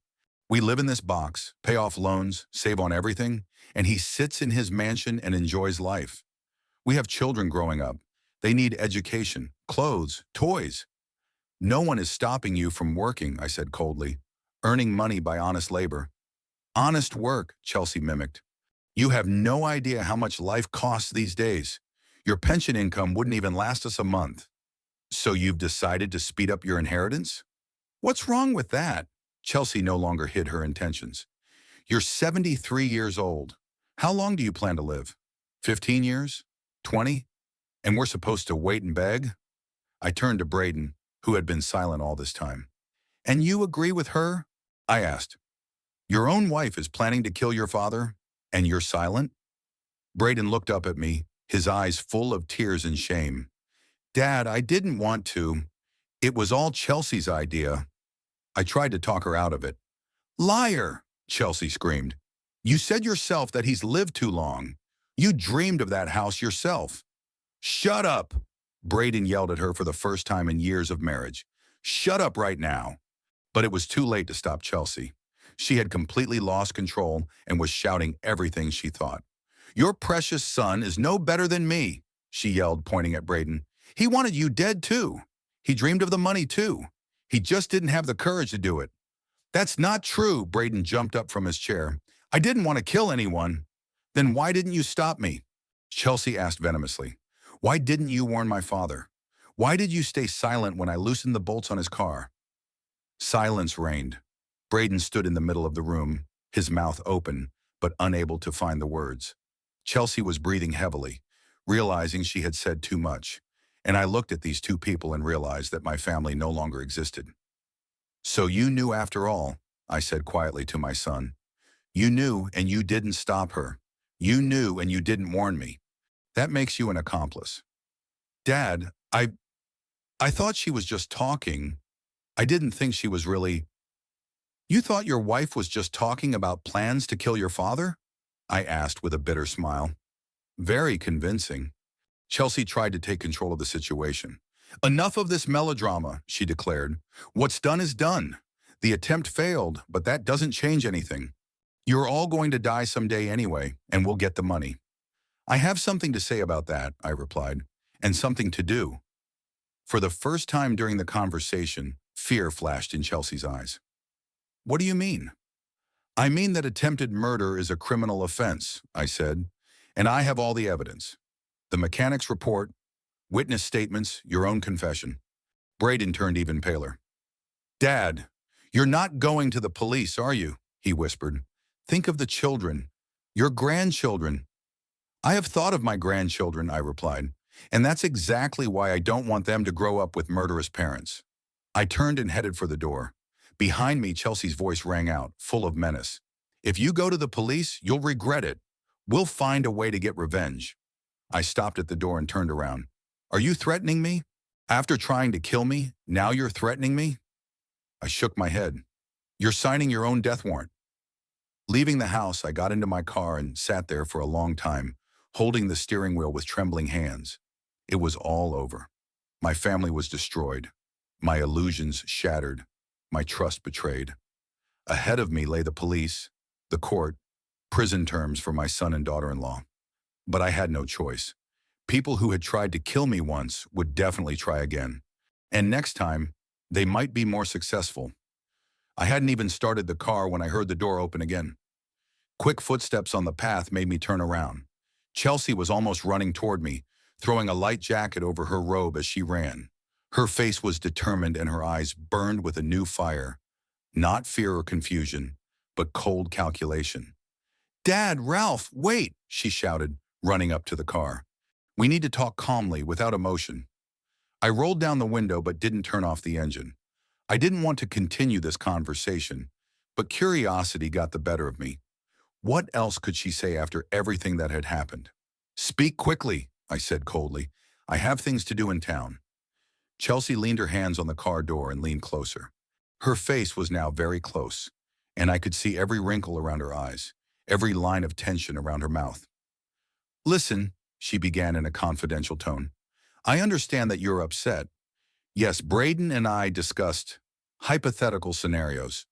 We live in this box, pay off loans, save on everything, and he sits in his mansion and enjoys life. We have children growing up. They need education, clothes, toys. No one is stopping you from working, I said coldly, earning money by honest labor. Honest work, Chelsea mimicked. You have no idea how much life costs these days. Your pension income wouldn't even last us a month. So you've decided to speed up your inheritance? What's wrong with that? Chelsea no longer hid her intentions. You're 73 years old. How long do you plan to live? 15 years? 20? And we're supposed to wait and beg? I turned to Braden, who had been silent all this time. And you agree with her? I asked. Your own wife is planning to kill your father, and you're silent? Braden looked up at me, his eyes full of tears and shame. Dad, I didn't want to. It was all Chelsea's idea. I tried to talk her out of it. Liar, Chelsea screamed. You said yourself that he's lived too long. You dreamed of that house yourself. Shut up, Braden yelled at her for the first time in years of marriage. Shut up right now. But it was too late to stop Chelsea. She had completely lost control and was shouting everything she thought. Your precious son is no better than me, she yelled, pointing at Braden. He wanted you dead too. He dreamed of the money too. He just didn't have the courage to do it. That's not true, Braden jumped up from his chair. I didn't want to kill anyone. Then why didn't you stop me? Chelsea asked venomously. Why didn't you warn my father? Why did you stay silent when I loosened the bolts on his car? Silence reigned. Braden stood in the middle of the room, his mouth open, but unable to find the words. Chelsea was breathing heavily, realizing she had said too much, and I looked at these two people and realized that my family no longer existed. So you knew after all, I said quietly to my son. You knew and you didn't stop her. You knew and you didn't warn me. That makes you an accomplice. Dad, I thought she was just talking. I didn't think she was really... You thought your wife was just talking about plans to kill your father? I asked with a bitter smile. Very convincing. Chelsea tried to take control of the situation. Enough of this melodrama, she declared. What's done is done. The attempt failed, but that doesn't change anything. You're all going to die someday anyway, and we'll get the money. I have something to say about that, I replied, and something to do. For the first time during the conversation, fear flashed in Chelsea's eyes. What do you mean? I mean that attempted murder is a criminal offense, I said, and I have all the evidence. The mechanic's report, witness statements, your own confession. Braden turned even paler. Dad, you're not going to the police, are you? He whispered. Think of the children. Your grandchildren. I have thought of my grandchildren, I replied, and that's exactly why I don't want them to grow up with murderous parents. I turned and headed for the door. Behind me, Chelsea's voice rang out, full of menace. If you go to the police, you'll regret it. We'll find a way to get revenge. I stopped at the door and turned around. Are you threatening me? After trying to kill me, now you're threatening me? I shook my head. You're signing your own death warrant. Leaving the house, I got into my car and sat there for a long time, holding the steering wheel with trembling hands. It was all over. My family was destroyed. My illusions shattered. My trust betrayed. Ahead of me lay the police, the court, prison terms for my son and daughter-in-law. But I had no choice. People who had tried to kill me once would definitely try again. And next time, they might be more successful. I hadn't even started the car when I heard the door open again. Quick footsteps on the path made me turn around. Chelsea was almost running toward me, throwing a light jacket over her robe as she ran. Her face was determined and her eyes burned with a new fire. Not fear or confusion, but cold calculation. Dad, Ralph, wait, she shouted, running up to the car. We need to talk calmly, without emotion. I rolled down the window but didn't turn off the engine. I didn't want to continue this conversation, but curiosity got the better of me. What else could she say after everything that had happened? Speak quickly, I said coldly. I have things to do in town. Chelsea leaned her hands on the car door and leaned closer. Her face was now very close, and I could see every wrinkle around her eyes, every line of tension around her mouth. Listen, she began in a confidential tone. I understand that you're upset. Yes, Braden and I discussed hypothetical scenarios,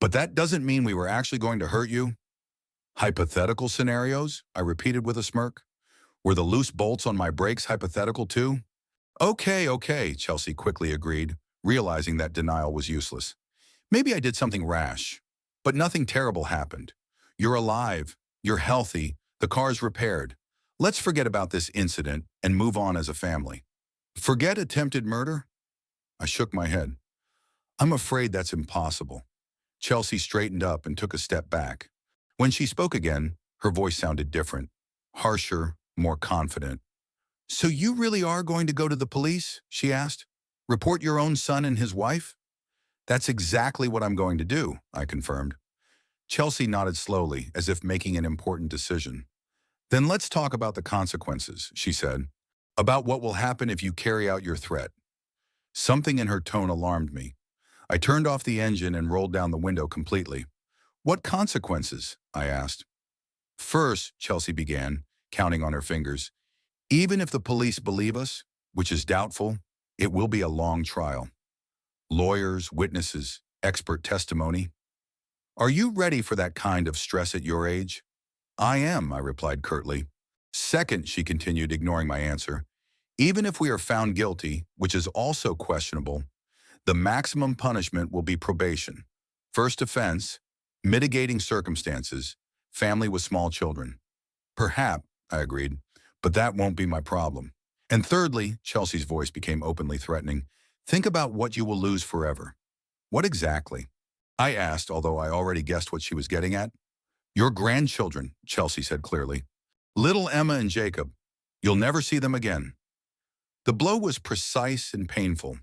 but that doesn't mean we were actually going to hurt you. Hypothetical scenarios? I repeated with a smirk. Were the loose bolts on my brakes hypothetical too? Okay, Chelsea quickly agreed, realizing that denial was useless. Maybe I did something rash, but nothing terrible happened. You're alive, you're healthy, the car's repaired. Let's forget about this incident and move on as a family. Forget attempted murder? I shook my head. I'm afraid that's impossible. Chelsea straightened up and took a step back. When she spoke again, her voice sounded different, harsher, more confident. So you really are going to go to the police? She asked. Report your own son and his wife? That's exactly what I'm going to do, I confirmed. Chelsea nodded slowly, as if making an important decision. Then let's talk about the consequences, she said. About what will happen if you carry out your threat. Something in her tone alarmed me. I turned off the engine and rolled down the window completely. What consequences? I asked. First, Chelsea began, counting on her fingers. Even if the police believe us, which is doubtful, it will be a long trial. Lawyers, witnesses, expert testimony. Are you ready for that kind of stress at your age? I am, I replied curtly. Second, she continued, ignoring my answer, even if we are found guilty, which is also questionable, the maximum punishment will be probation. First offense, mitigating circumstances, family with small children. Perhaps, I agreed, but that won't be my problem. And thirdly, Chelsea's voice became openly threatening, think about what you will lose forever. What exactly? I asked, although I already guessed what she was getting at. Your grandchildren, Chelsea said clearly. Little Emma and Jacob. You'll never see them again. The blow was precise and painful.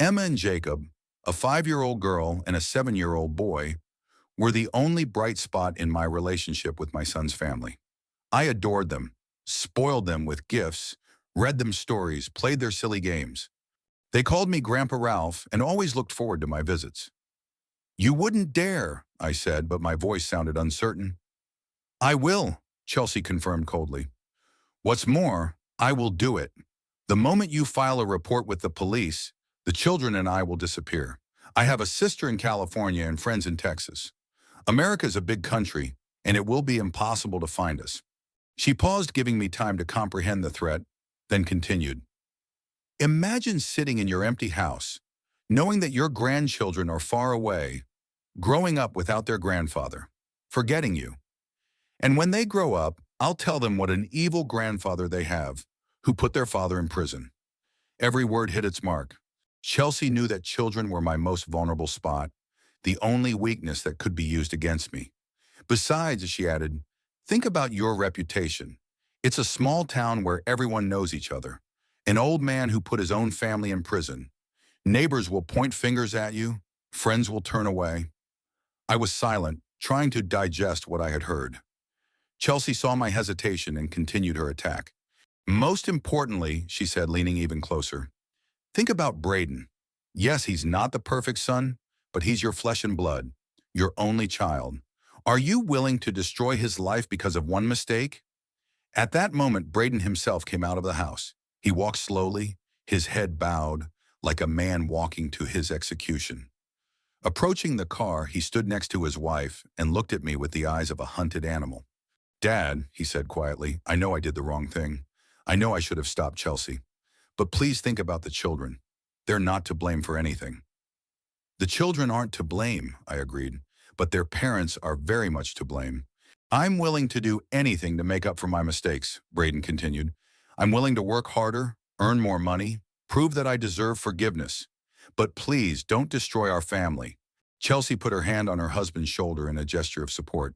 Emma and Jacob, a 5-year-old girl and a 7-year-old boy, were the only bright spot in my relationship with my son's family. I adored them, spoiled them with gifts, read them stories, played their silly games. They called me Grandpa Ralph and always looked forward to my visits. You wouldn't dare, I said, but my voice sounded uncertain. I will, Chelsea confirmed coldly. What's more, I will do it. The moment you file a report with the police, the children and I will disappear. I have a sister in California and friends in Texas. America is a big country, and it will be impossible to find us. She paused, giving me time to comprehend the threat, then continued. Imagine sitting in your empty house, knowing that your grandchildren are far away, growing up without their grandfather, forgetting you. And when they grow up, I'll tell them what an evil grandfather they have, who put their father in prison. Every word hit its mark. Chelsea knew that children were my most vulnerable spot, the only weakness that could be used against me. Besides, she added, think about your reputation. It's a small town where everyone knows each other. An old man who put his own family in prison. Neighbors will point fingers at you. Friends will turn away. I was silent, trying to digest what I had heard. Chelsea saw my hesitation and continued her attack. Most importantly, she said, leaning even closer, think about Braden. Yes, he's not the perfect son, but he's your flesh and blood, your only child. Are you willing to destroy his life because of one mistake? At that moment, Braden himself came out of the house. He walked slowly, his head bowed, like a man walking to his execution. Approaching the car, he stood next to his wife and looked at me with the eyes of a hunted animal. Dad, he said quietly, I know I did the wrong thing. I know I should have stopped Chelsea. But please think about the children. They're not to blame for anything. The children aren't to blame, I agreed, but their parents are very much to blame. I'm willing to do anything to make up for my mistakes, Braden continued. I'm willing to work harder, earn more money, prove that I deserve forgiveness. But please don't destroy our family. Chelsea put her hand on her husband's shoulder in a gesture of support,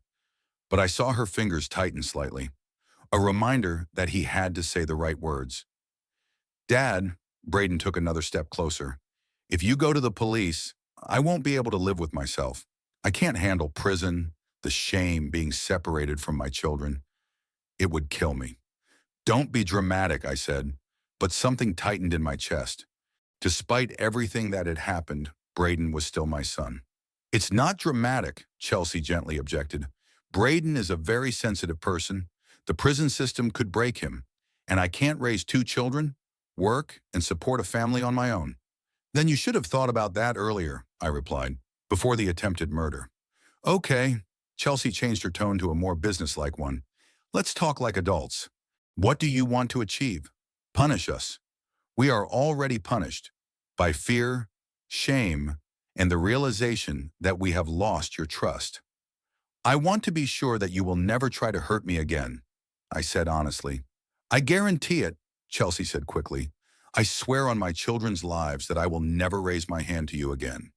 but I saw her fingers tighten slightly, a reminder that he had to say the right words. Dad, Braden took another step closer. If you go to the police, I won't be able to live with myself. I can't handle prison, the shame being separated from my children. It would kill me. Don't be dramatic, I said, but something tightened in my chest. Despite everything that had happened, Braden was still my son. It's not dramatic, Chelsea gently objected. Braden is a very sensitive person. The prison system could break him, and I can't raise two children, work, and support a family on my own. Then you should have thought about that earlier, I replied, before the attempted murder. Okay, Chelsea changed her tone to a more businesslike one. Let's talk like adults. What do you want to achieve? Punish us. We are already punished by fear, shame, and the realization that we have lost your trust. I want to be sure that you will never try to hurt me again, I said honestly. I guarantee it, Chelsea said quickly. I swear on my children's lives that I will never raise my hand to you again.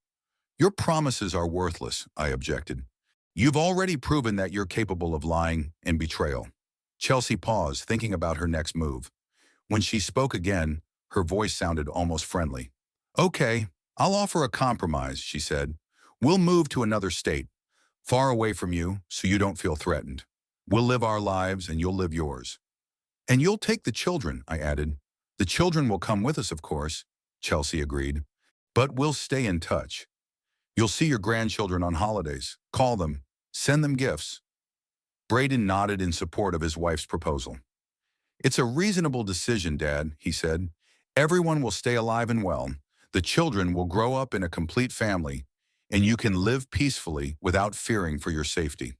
Your promises are worthless, I objected. You've already proven that you're capable of lying and betrayal. Chelsea paused, thinking about her next move. When she spoke again, her voice sounded almost friendly. Okay, I'll offer a compromise, she said. We'll move to another state, far away from you, so you don't feel threatened. We'll live our lives and you'll live yours. And you'll take the children, I added. The children will come with us, of course, Chelsea agreed. But we'll stay in touch. You'll see your grandchildren on holidays, call them, send them gifts. Braden nodded in support of his wife's proposal. It's a reasonable decision, Dad, he said. Everyone will stay alive and well. The children will grow up in a complete family, and you can live peacefully without fearing for your safety.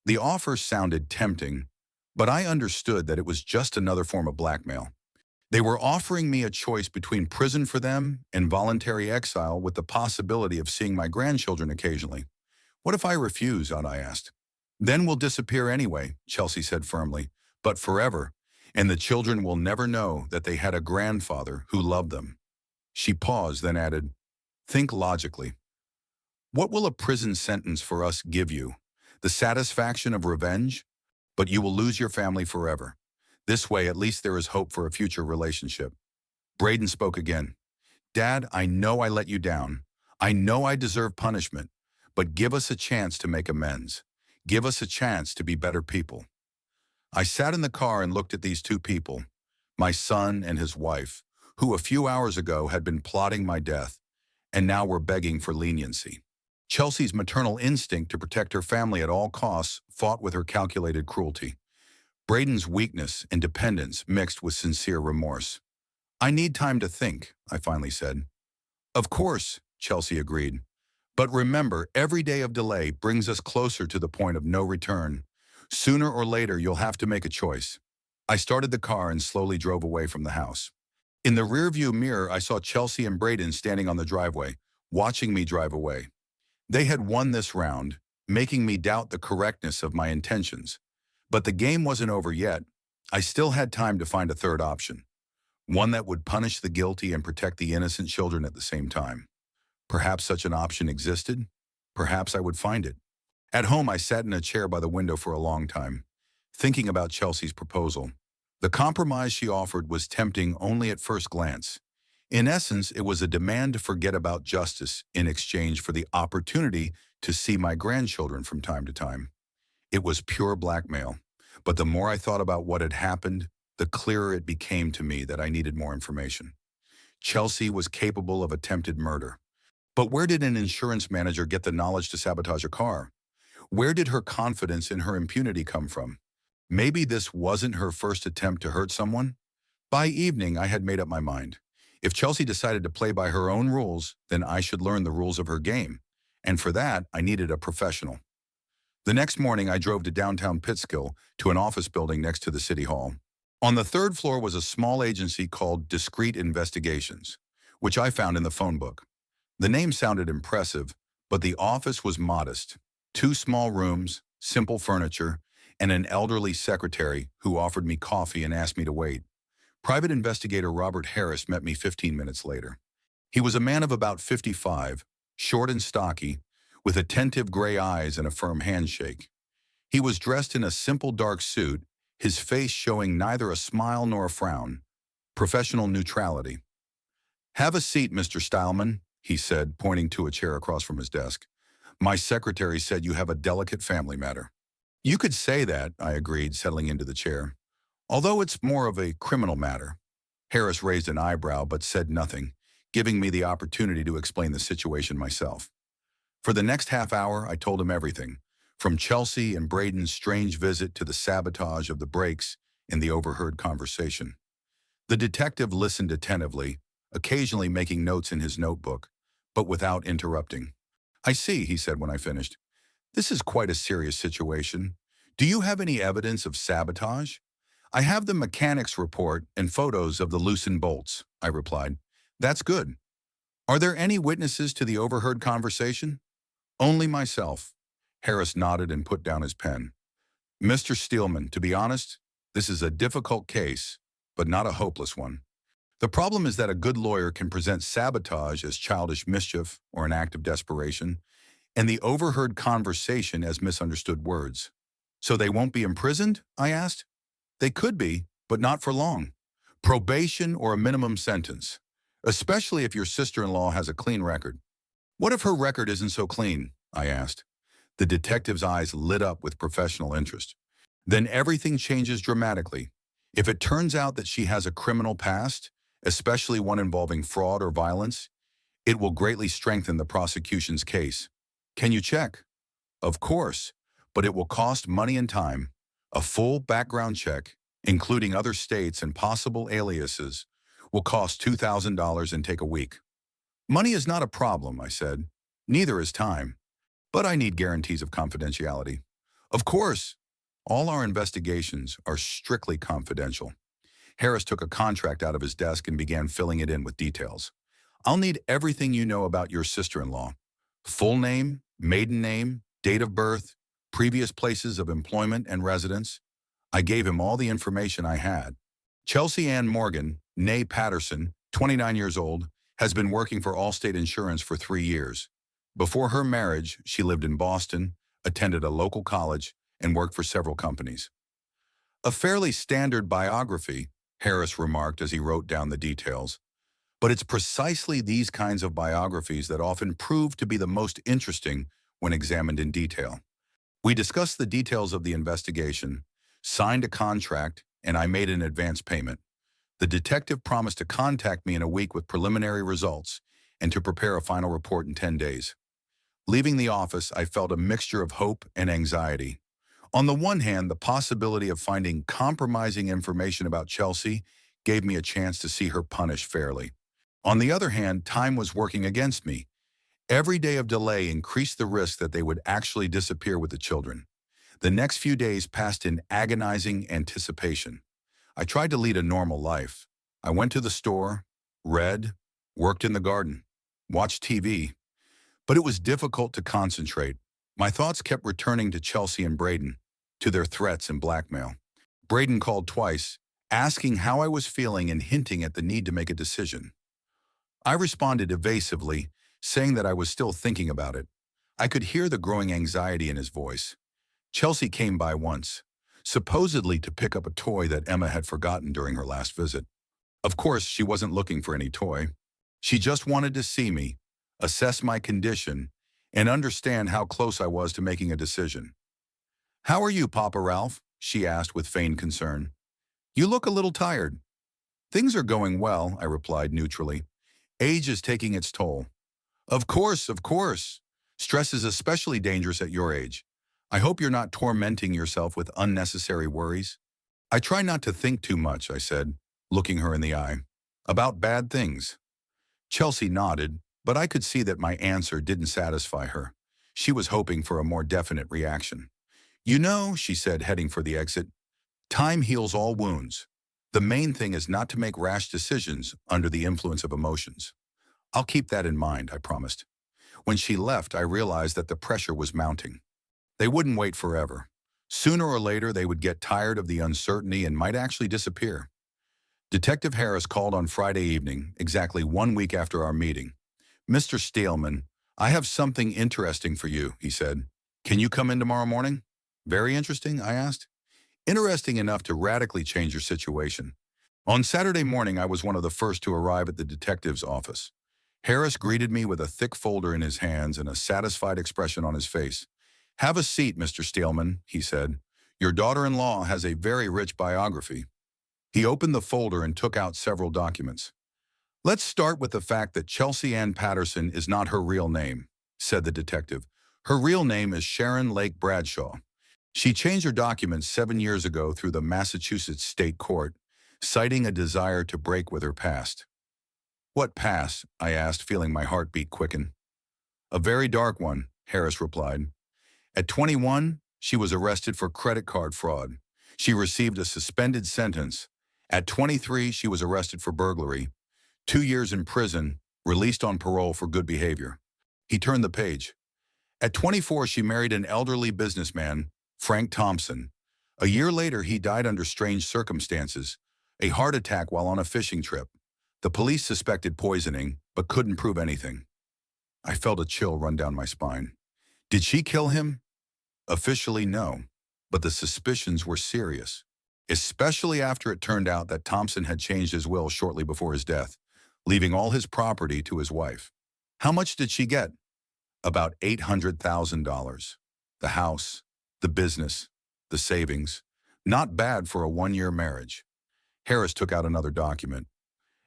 The offer sounded tempting, but I understood that it was just another form of blackmail. They were offering me a choice between prison for them and voluntary exile with the possibility of seeing my grandchildren occasionally. What if I refuse, I asked. Then we'll disappear anyway, Chelsea said firmly, but forever, and the children will never know that they had a grandfather who loved them. She paused, then added, think logically. What will a prison sentence for us give you? The satisfaction of revenge? But you will lose your family forever. This way, at least there is hope for a future relationship. Braden spoke again. Dad, I know I let you down. I know I deserve punishment, but give us a chance to make amends. Give us a chance to be better people. I sat in the car and looked at these two people, my son and his wife, who a few hours ago had been plotting my death, and now were begging for leniency. Chelsea's maternal instinct to protect her family at all costs fought with her calculated cruelty. Braden's weakness and dependence mixed with sincere remorse. I need time to think, I finally said. Of course, Chelsea agreed. But remember, every day of delay brings us closer to the point of no return. Sooner or later, you'll have to make a choice. I started the car and slowly drove away from the house. In the rearview mirror, I saw Chelsea and Braden standing on the driveway, watching me drive away. They had won this round, making me doubt the correctness of my intentions. But the game wasn't over yet. I still had time to find a third option, one that would punish the guilty and protect the innocent children at the same time. Perhaps such an option existed. Perhaps I would find it. At home, I sat in a chair by the window for a long time, thinking about Chelsea's proposal. The compromise she offered was tempting only at first glance. In essence, it was a demand to forget about justice in exchange for the opportunity to see my grandchildren from time to time. It was pure blackmail. But the more I thought about what had happened, the clearer it became to me that I needed more information. Chelsea was capable of attempted murder. But where did an insurance manager get the knowledge to sabotage a car? Where did her confidence in her impunity come from? Maybe this wasn't her first attempt to hurt someone? By evening, I had made up my mind. If Chelsea decided to play by her own rules, then I should learn the rules of her game. And for that, I needed a professional. The next morning, I drove to downtown Pitskill to an office building next to the city hall. On the third floor was a small agency called Discreet Investigations, which I found in the phone book. The name sounded impressive, but the office was modest. 2 small rooms, simple furniture, and an elderly secretary who offered me coffee and asked me to wait. Private investigator Robert Harris met me 15 minutes later. He was a man of about 55, short and stocky, with attentive gray eyes and a firm handshake. He was dressed in a simple dark suit, his face showing neither a smile nor a frown. Professional neutrality. "Have a seat, Mr. Stileman," he said, pointing to a chair across from his desk. "My secretary said you have a delicate family matter." "You could say that," I agreed, settling into the chair. "Although it's more of a criminal matter." Harris raised an eyebrow but said nothing, giving me the opportunity to explain the situation myself. For the next half hour, I told him everything, from Chelsea and Braden's strange visit to the sabotage of the brakes in the overheard conversation. The detective listened attentively, occasionally making notes in his notebook, but without interrupting. "I see," he said when I finished. "This is quite a serious situation. Do you have any evidence of sabotage?" "I have the mechanics report and photos of the loosened bolts," I replied. "That's good. Are there any witnesses to the overheard conversation?" "Only myself." Harris nodded and put down his pen. "Mr. Steelman, to be honest, this is a difficult case, but not a hopeless one. The problem is that a good lawyer can present sabotage as childish mischief or an act of desperation, and the overheard conversation as misunderstood words. So they won't be imprisoned?" I asked. "They could be, but not for long. Probation or a minimum sentence, especially if your sister-in-law has a clean record." "What if her record isn't so clean?" I asked. The detective's eyes lit up with professional interest. "Then everything changes dramatically. If it turns out that she has a criminal past, especially one involving fraud or violence, it will greatly strengthen the prosecution's case." "Can you check?" "Of course, but it will cost money and time. A full background check, including other states and possible aliases, will cost $2,000 and take a week." "Money is not a problem," I said. "Neither is time. But I need guarantees of confidentiality." "Of course. All our investigations are strictly confidential." Harris took a contract out of his desk and began filling it in with details. "I'll need everything you know about your sister-in-law. Full name, maiden name, date of birth, previous places of employment and residence." I gave him all the information I had. "Chelsea Ann Morgan, née Patterson, 29 years old, has been working for Allstate Insurance for 3 years. Before her marriage, she lived in Boston, attended a local college, and worked for several companies." "A fairly standard biography," Harris remarked as he wrote down the details. "But it's precisely these kinds of biographies that often prove to be the most interesting when examined in detail." We discussed the details of the investigation, signed a contract, and I made an advance payment. The detective promised to contact me in a week with preliminary results and to prepare a final report in 10 days. Leaving the office, I felt a mixture of hope and anxiety. On the one hand, the possibility of finding compromising information about Chelsea gave me a chance to see her punished fairly. On the other hand, time was working against me. Every day of delay increased the risk that they would actually disappear with the children. The next few days passed in agonizing anticipation. I tried to lead a normal life. I went to the store, read, worked in the garden, watched TV. But it was difficult to concentrate. My thoughts kept returning to Chelsea and Braden, to their threats and blackmail. Braden called twice, asking how I was feeling and hinting at the need to make a decision. I responded evasively, saying that I was still thinking about it. I could hear the growing anxiety in his voice. Chelsea came by once, supposedly to pick up a toy that Emma had forgotten during her last visit. Of course, she wasn't looking for any toy. She just wanted to see me, assess my condition, and understand how close I was to making a decision. "How are you, Papa Ralph?" she asked with feigned concern. "You look a little tired." "Things are going well," I replied neutrally. "Age is taking its toll." Of course, of course. Stress is especially dangerous at your age. I hope you're not tormenting yourself with unnecessary worries." "I try not to think too much," I said, looking her in the eye. "About bad things." Chelsea nodded, but I could see that my answer didn't satisfy her. She was hoping for a more definite reaction. "You know," she said, heading for the exit, "time heals all wounds. The main thing is not to make rash decisions under the influence of emotions." "I'll keep that in mind," I promised. When she left, I realized that the pressure was mounting. They wouldn't wait forever. Sooner or later, they would get tired of the uncertainty and might actually disappear. Detective Harris called on Friday evening, exactly 1 week after our meeting. "Mr. Steelman, I have something interesting for you," he said. "Can you come in tomorrow morning?" "Very interesting?" I asked. "Interesting enough to radically change your situation." On Saturday morning, I was one of the first to arrive at the detective's office. Harris greeted me with a thick folder in his hands and a satisfied expression on his face. "Have a seat, Mr. Steelman," he said. "Your daughter-in-law has a very rich biography." He opened the folder and took out several documents. "Let's start with the fact that Chelsea Ann Patterson is not her real name," said the detective. "Her real name is Sharon Lake Bradshaw. She changed her documents 7 years ago through the Massachusetts State Court, citing a desire to break with her past." "What past?" I asked, feeling my heartbeat quicken. "A very dark one," Harris replied. At 21, she was arrested for credit card fraud. She received a suspended sentence. At 23, she was arrested for burglary. 2 years in prison, released on parole for good behavior. He turned the page. At 24, she married an elderly businessman, Frank Thompson. A year later, he died under strange circumstances, a heart attack while on a fishing trip. The police suspected poisoning, but couldn't prove anything. I felt a chill run down my spine. Did she kill him? Officially, no, but the suspicions were serious, especially after it turned out that Thompson had changed his will shortly before his death, leaving all his property to his wife. How much did she get? About $800,000. The house, the business, the savings. Not bad for a 1-year marriage. Harris took out another document.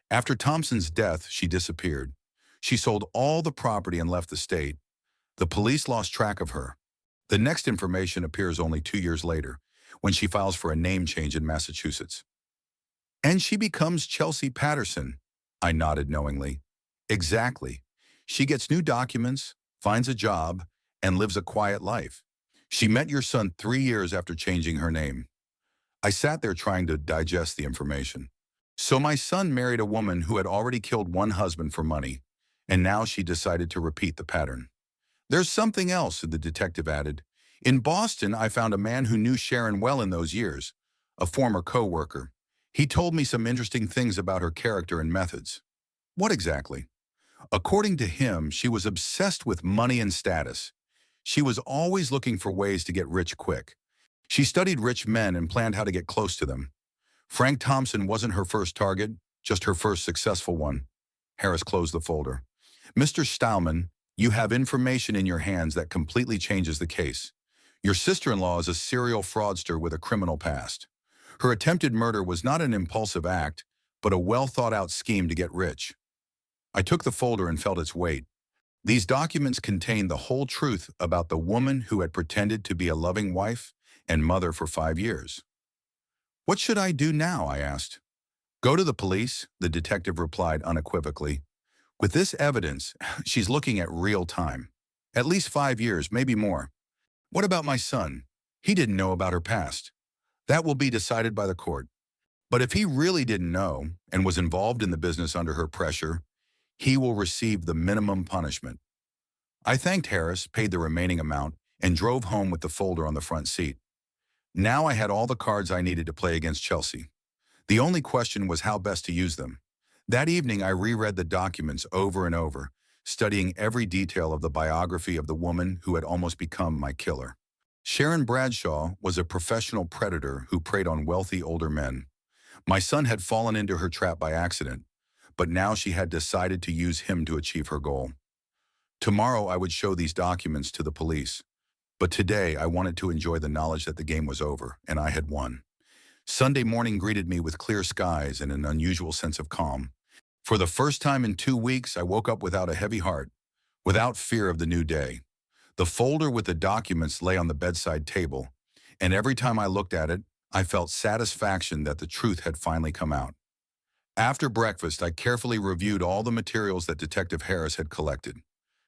After Thompson's death, she disappeared. She sold all the property and left the state. The police lost track of her. The next information appears only 2 years later, when she files for a name change in Massachusetts. "And she becomes Chelsea Patterson," I nodded knowingly. "Exactly. She gets new documents, finds a job, and lives a quiet life. She met your son 3 years after changing her name." I sat there trying to digest the information. So my son married a woman who had already killed one husband for money, and now she decided to repeat the pattern. "There's something else," the detective added. "In Boston, I found a man who knew Sharon well in those years, a former co-worker. He told me some interesting things about her character and methods." "What exactly?" "According to him, she was obsessed with money and status. She was always looking for ways to get rich quick. She studied rich men and planned how to get close to them. Frank Thompson wasn't her first target, just her first successful one." Harris closed the folder. "Mr. Stallman, you have information in your hands that completely changes the case. Your sister-in-law is a serial fraudster with a criminal past. Her attempted murder was not an impulsive act, but a well-thought-out scheme to get rich." I took the folder and felt its weight. These documents contained the whole truth about the woman who had pretended to be a loving wife and mother for 5 years. "What should I do now?" I asked. "Go to the police," the detective replied unequivocally. "With this evidence, she's looking at real time. At least 5 years, maybe more. What about my son? He didn't know about her past. That will be decided by the court. But if he really didn't know and was involved in the business under her pressure, he will receive the minimum punishment." I thanked Harris, paid the remaining amount, and drove home with the folder on the front seat. Now I had all the cards I needed to play against Chelsea. The only question was how best to use them. That evening, I reread the documents over and over, studying every detail of the biography of the woman who had almost become my killer. Sharon Bradshaw was a professional predator who preyed on wealthy older men. My son had fallen into her trap by accident, but now she had decided to use him to achieve her goal. Tomorrow, I would show these documents to the police. But today, I wanted to enjoy the knowledge that the game was over, and I had won. Sunday morning greeted me with clear skies and an unusual sense of calm. For the first time in 2 weeks, I woke up without a heavy heart, without fear of the new day. The folder with the documents lay on the bedside table, and every time I looked at it, I felt satisfaction that the truth had finally come out. After breakfast, I carefully reviewed all the materials that Detective Harris had collected.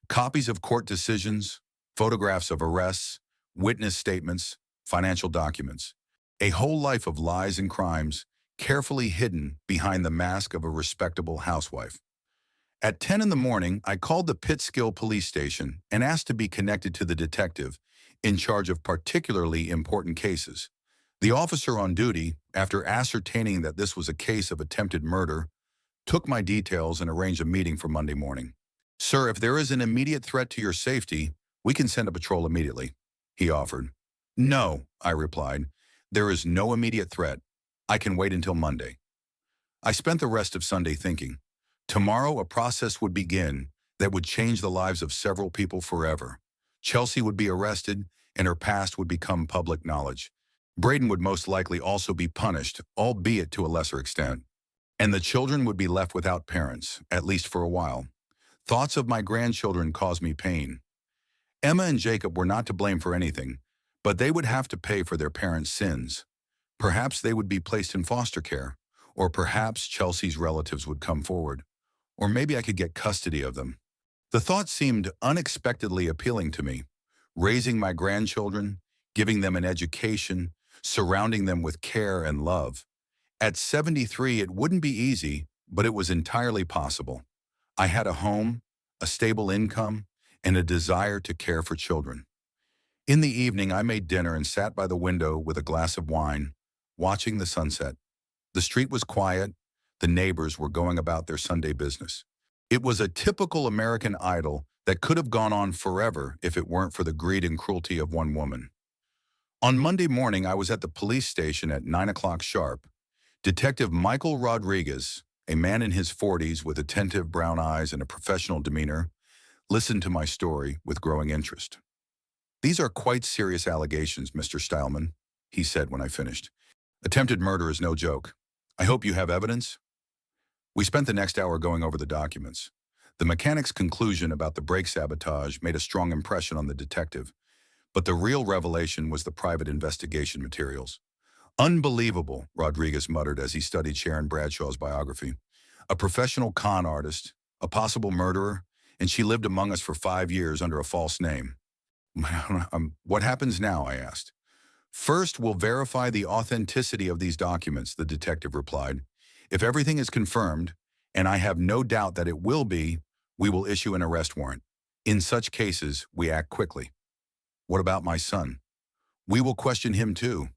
Copies of court decisions, photographs of arrests, witness statements, financial documents. A whole life of lies and crimes, carefully hidden behind the mask of a respectable housewife. At 10 in the morning, I called the Pitskill police station and asked to be connected to the detective in charge of particularly important cases. The officer on duty, after ascertaining that this was a case of attempted murder, took my details and arranged a meeting for Monday morning. "Sir, if there is an immediate threat to your safety, we can send a patrol immediately," he offered. "No," I replied. "There is no immediate threat. I can wait until Monday." I spent the rest of Sunday thinking. Tomorrow, a process would begin that would change the lives of several people forever. Chelsea would be arrested, and her past would become public knowledge. Braden would most likely also be punished, albeit to a lesser extent. And the children would be left without parents, at least for a while. Thoughts of my grandchildren caused me pain. Emma and Jacob were not to blame for anything, but they would have to pay for their parents' sins. Perhaps they would be placed in foster care, or perhaps Chelsea's relatives would come forward, or maybe I could get custody of them. The thought seemed unexpectedly appealing to me. Raising my grandchildren, giving them an education, surrounding them with care and love. At 73, it wouldn't be easy, but it was entirely possible. I had a home, a stable income, and a desire to care for children. In the evening, I made dinner and sat by the window with a glass of wine, watching the sunset. The street was quiet. The neighbors were going about their Sunday business. It was a typical American idyll that could have gone on forever if it weren't for the greed and cruelty of one woman. On Monday morning, I was at the police station at 9 o'clock sharp. Detective Michael Rodriguez, a man in his 40s with attentive brown eyes and a professional demeanor, listened to my story with growing interest. "These are quite serious allegations, Mr. Stileman," he said when I finished. "Attempted murder is no joke. I hope you have evidence?" We spent the next hour going over the documents. The mechanic's conclusion about the brake sabotage made a strong impression on the detective, but the real revelation was the private investigation materials. "Unbelievable," Rodriguez muttered as he studied Sharon Bradshaw's biography. "A professional con artist, a possible murderer, and she lived among us for 5 years under a false name." "What happens now?" I asked. "First, we'll verify the authenticity of these documents," the detective replied. "If everything is confirmed, and I have no doubt that it will be, we will issue an arrest warrant. In such cases, we act quickly." "What about my son?" "We will question him too.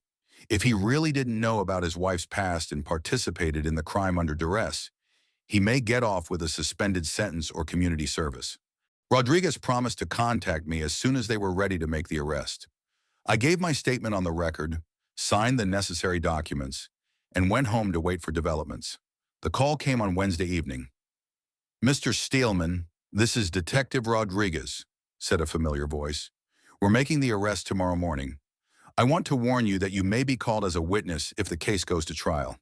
If he really didn't know about his wife's past and participated in the crime under duress, he may get off with a suspended sentence or community service." Rodriguez promised to contact me as soon as they were ready to make the arrest. I gave my statement on the record, signed the necessary documents, and went home to wait for developments. The call came on Wednesday evening. "Mr. Steelman, this is Detective Rodriguez," said a familiar voice. "We're making the arrest tomorrow morning. I want to warn you that you may be called as a witness if the case goes to trial."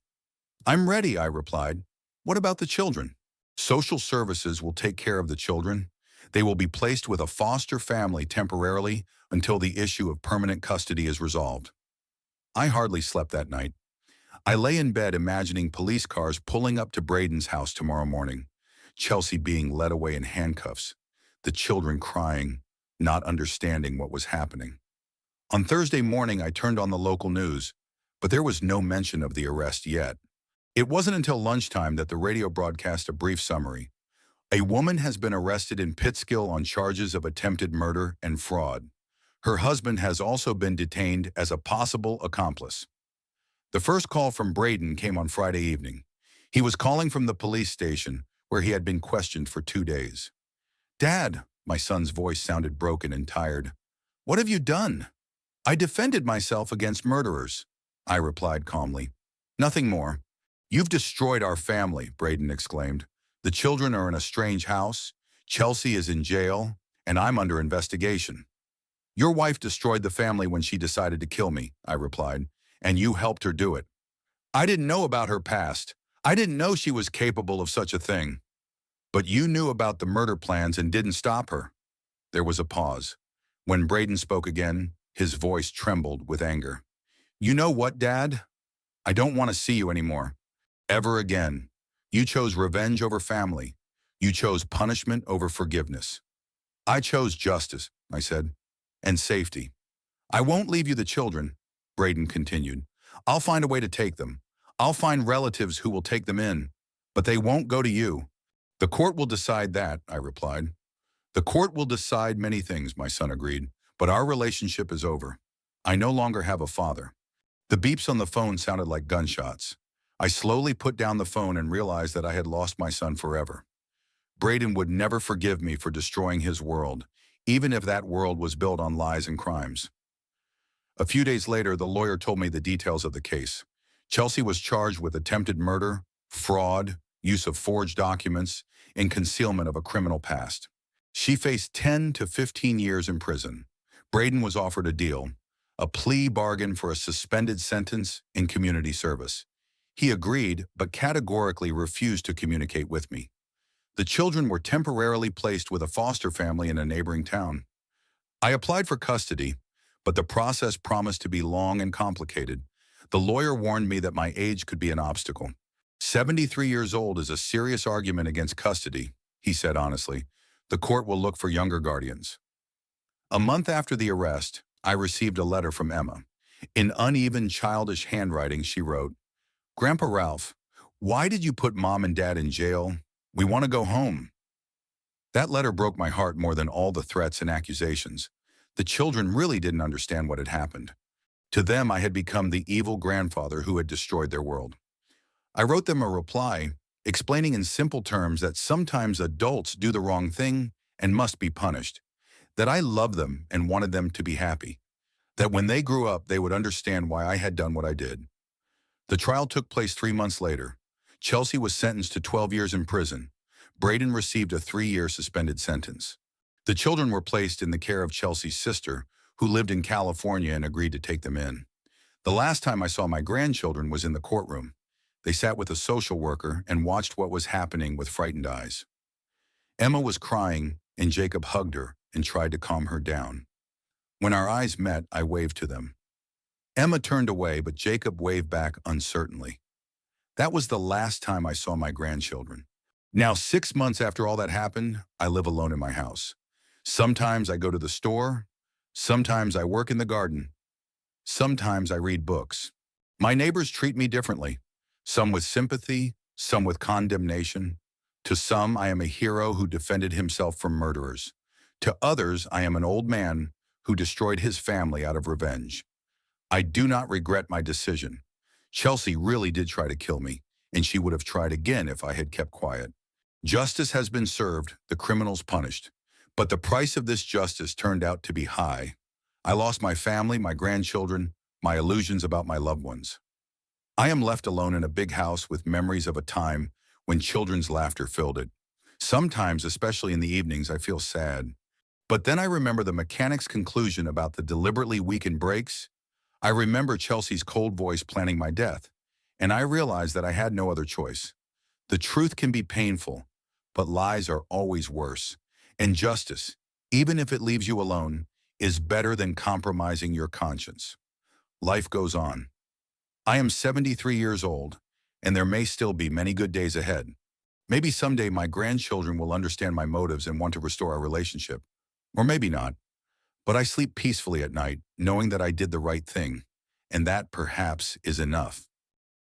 "I'm ready," I replied. "What about the children?" "Social services will take care of the children. They will be placed with a foster family temporarily until the issue of permanent custody is resolved." I hardly slept that night. I lay in bed imagining police cars pulling up to Braden's house tomorrow morning, Chelsea being led away in handcuffs, the children crying, not understanding what was happening. On Thursday morning, I turned on the local news, but there was no mention of the arrest yet. It wasn't until lunchtime that the radio broadcast a brief summary. A woman has been arrested in Pitskill on charges of attempted murder and fraud. Her husband has also been detained as a possible accomplice. The first call from Braden came on Friday evening. He was calling from the police station, where he had been questioned for 2 days. "Dad," my son's voice sounded broken and tired. "What have you done?" "I defended myself against murderers," I replied calmly. "Nothing more." "You've destroyed our family," Braden exclaimed. "The children are in a strange house, Chelsea is in jail, and I'm under investigation." "Your wife destroyed the family when she decided to kill me," I replied, "and you helped her do it." "I didn't know about her past. I didn't know she was capable of such a thing." "But you knew about the murder plans and didn't stop her." There was a pause. When Braden spoke again, his voice trembled with anger. "You know what, Dad? I don't want to see you anymore. Ever again. You chose revenge over family. You chose punishment over forgiveness. I chose justice," I said, "and safety. I won't leave you the children," Braden continued. "I'll find a way to take them. I'll find relatives who will take them in, but they won't go to you." "The court will decide that," I replied. "The court will decide many things," my son agreed, "but our relationship is over. I no longer have a father." The beeps on the phone sounded like gunshots. I slowly put down the phone and realized that I had lost my son forever. Braden would never forgive me for destroying his world, even if that world was built on lies and crimes. A few days later, the lawyer told me the details of the case. Chelsea was charged with attempted murder, fraud, use of forged documents, and concealment of a criminal past. She faced 10 to 15 years in prison. Braden was offered a deal, a plea bargain for a suspended sentence in community service. He agreed, but categorically refused to communicate with me. The children were temporarily placed with a foster family in a neighboring town. I applied for custody, but the process promised to be long and complicated. The lawyer warned me that my age could be an obstacle. 73 years old is a serious argument against custody, he said honestly. The court will look for younger guardians. A month after the arrest, I received a letter from Emma. In uneven, childish handwriting, she wrote, "Grandpa Ralph, why did you put Mom and Dad in jail? We want to go home." That letter broke my heart more than all the threats and accusations. The children really didn't understand what had happened. To them, I had become the evil grandfather who had destroyed their world. I wrote them a reply, explaining in simple terms that sometimes adults do the wrong thing and must be punished, that I loved them and wanted them to be happy, that when they grew up, they would understand why I had done what I did. The trial took place 3 months later. Chelsea was sentenced to 12 years in prison. Braden received a 3-year suspended sentence. The children were placed in the care of Chelsea's sister, who lived in California and agreed to take them in. The last time I saw my grandchildren was in the courtroom. They sat with a social worker and watched what was happening with frightened eyes. Emma was crying, and Jacob hugged her and tried to calm her down. When our eyes met, I waved to them. Emma turned away, but Jacob waved back uncertainly. That was the last time I saw my grandchildren. Now, 6 months after all that happened, I live alone in my house. Sometimes I go to the store. Sometimes I work in the garden. Sometimes I read books. My neighbors treat me differently, some with sympathy, some with condemnation. To some, I am a hero who defended himself from murderers. To others, I am an old man who destroyed his family out of revenge. I do not regret my decision. Chelsea really did try to kill me, and she would have tried again if I had kept quiet. Justice has been served, the criminals punished. But the price of this justice turned out to be high. I lost my family, my grandchildren, my illusions about my loved ones. I am left alone in a big house with memories of a time when children's laughter filled it. Sometimes, especially in the evenings, I feel sad. But then I remember the mechanic's conclusion about the deliberately weakened brakes. I remember Chelsea's cold voice planning my death, and I realized that I had no other choice. The truth can be painful, but lies are always worse. And justice, even if it leaves you alone, is better than compromising your conscience. Life goes on. I am 73 years old, and there may still be many good days ahead. Maybe someday my grandchildren will understand my motives and want to restore our relationship. Or maybe not. But I sleep peacefully at night, knowing that I did the right thing, and that perhaps is enough.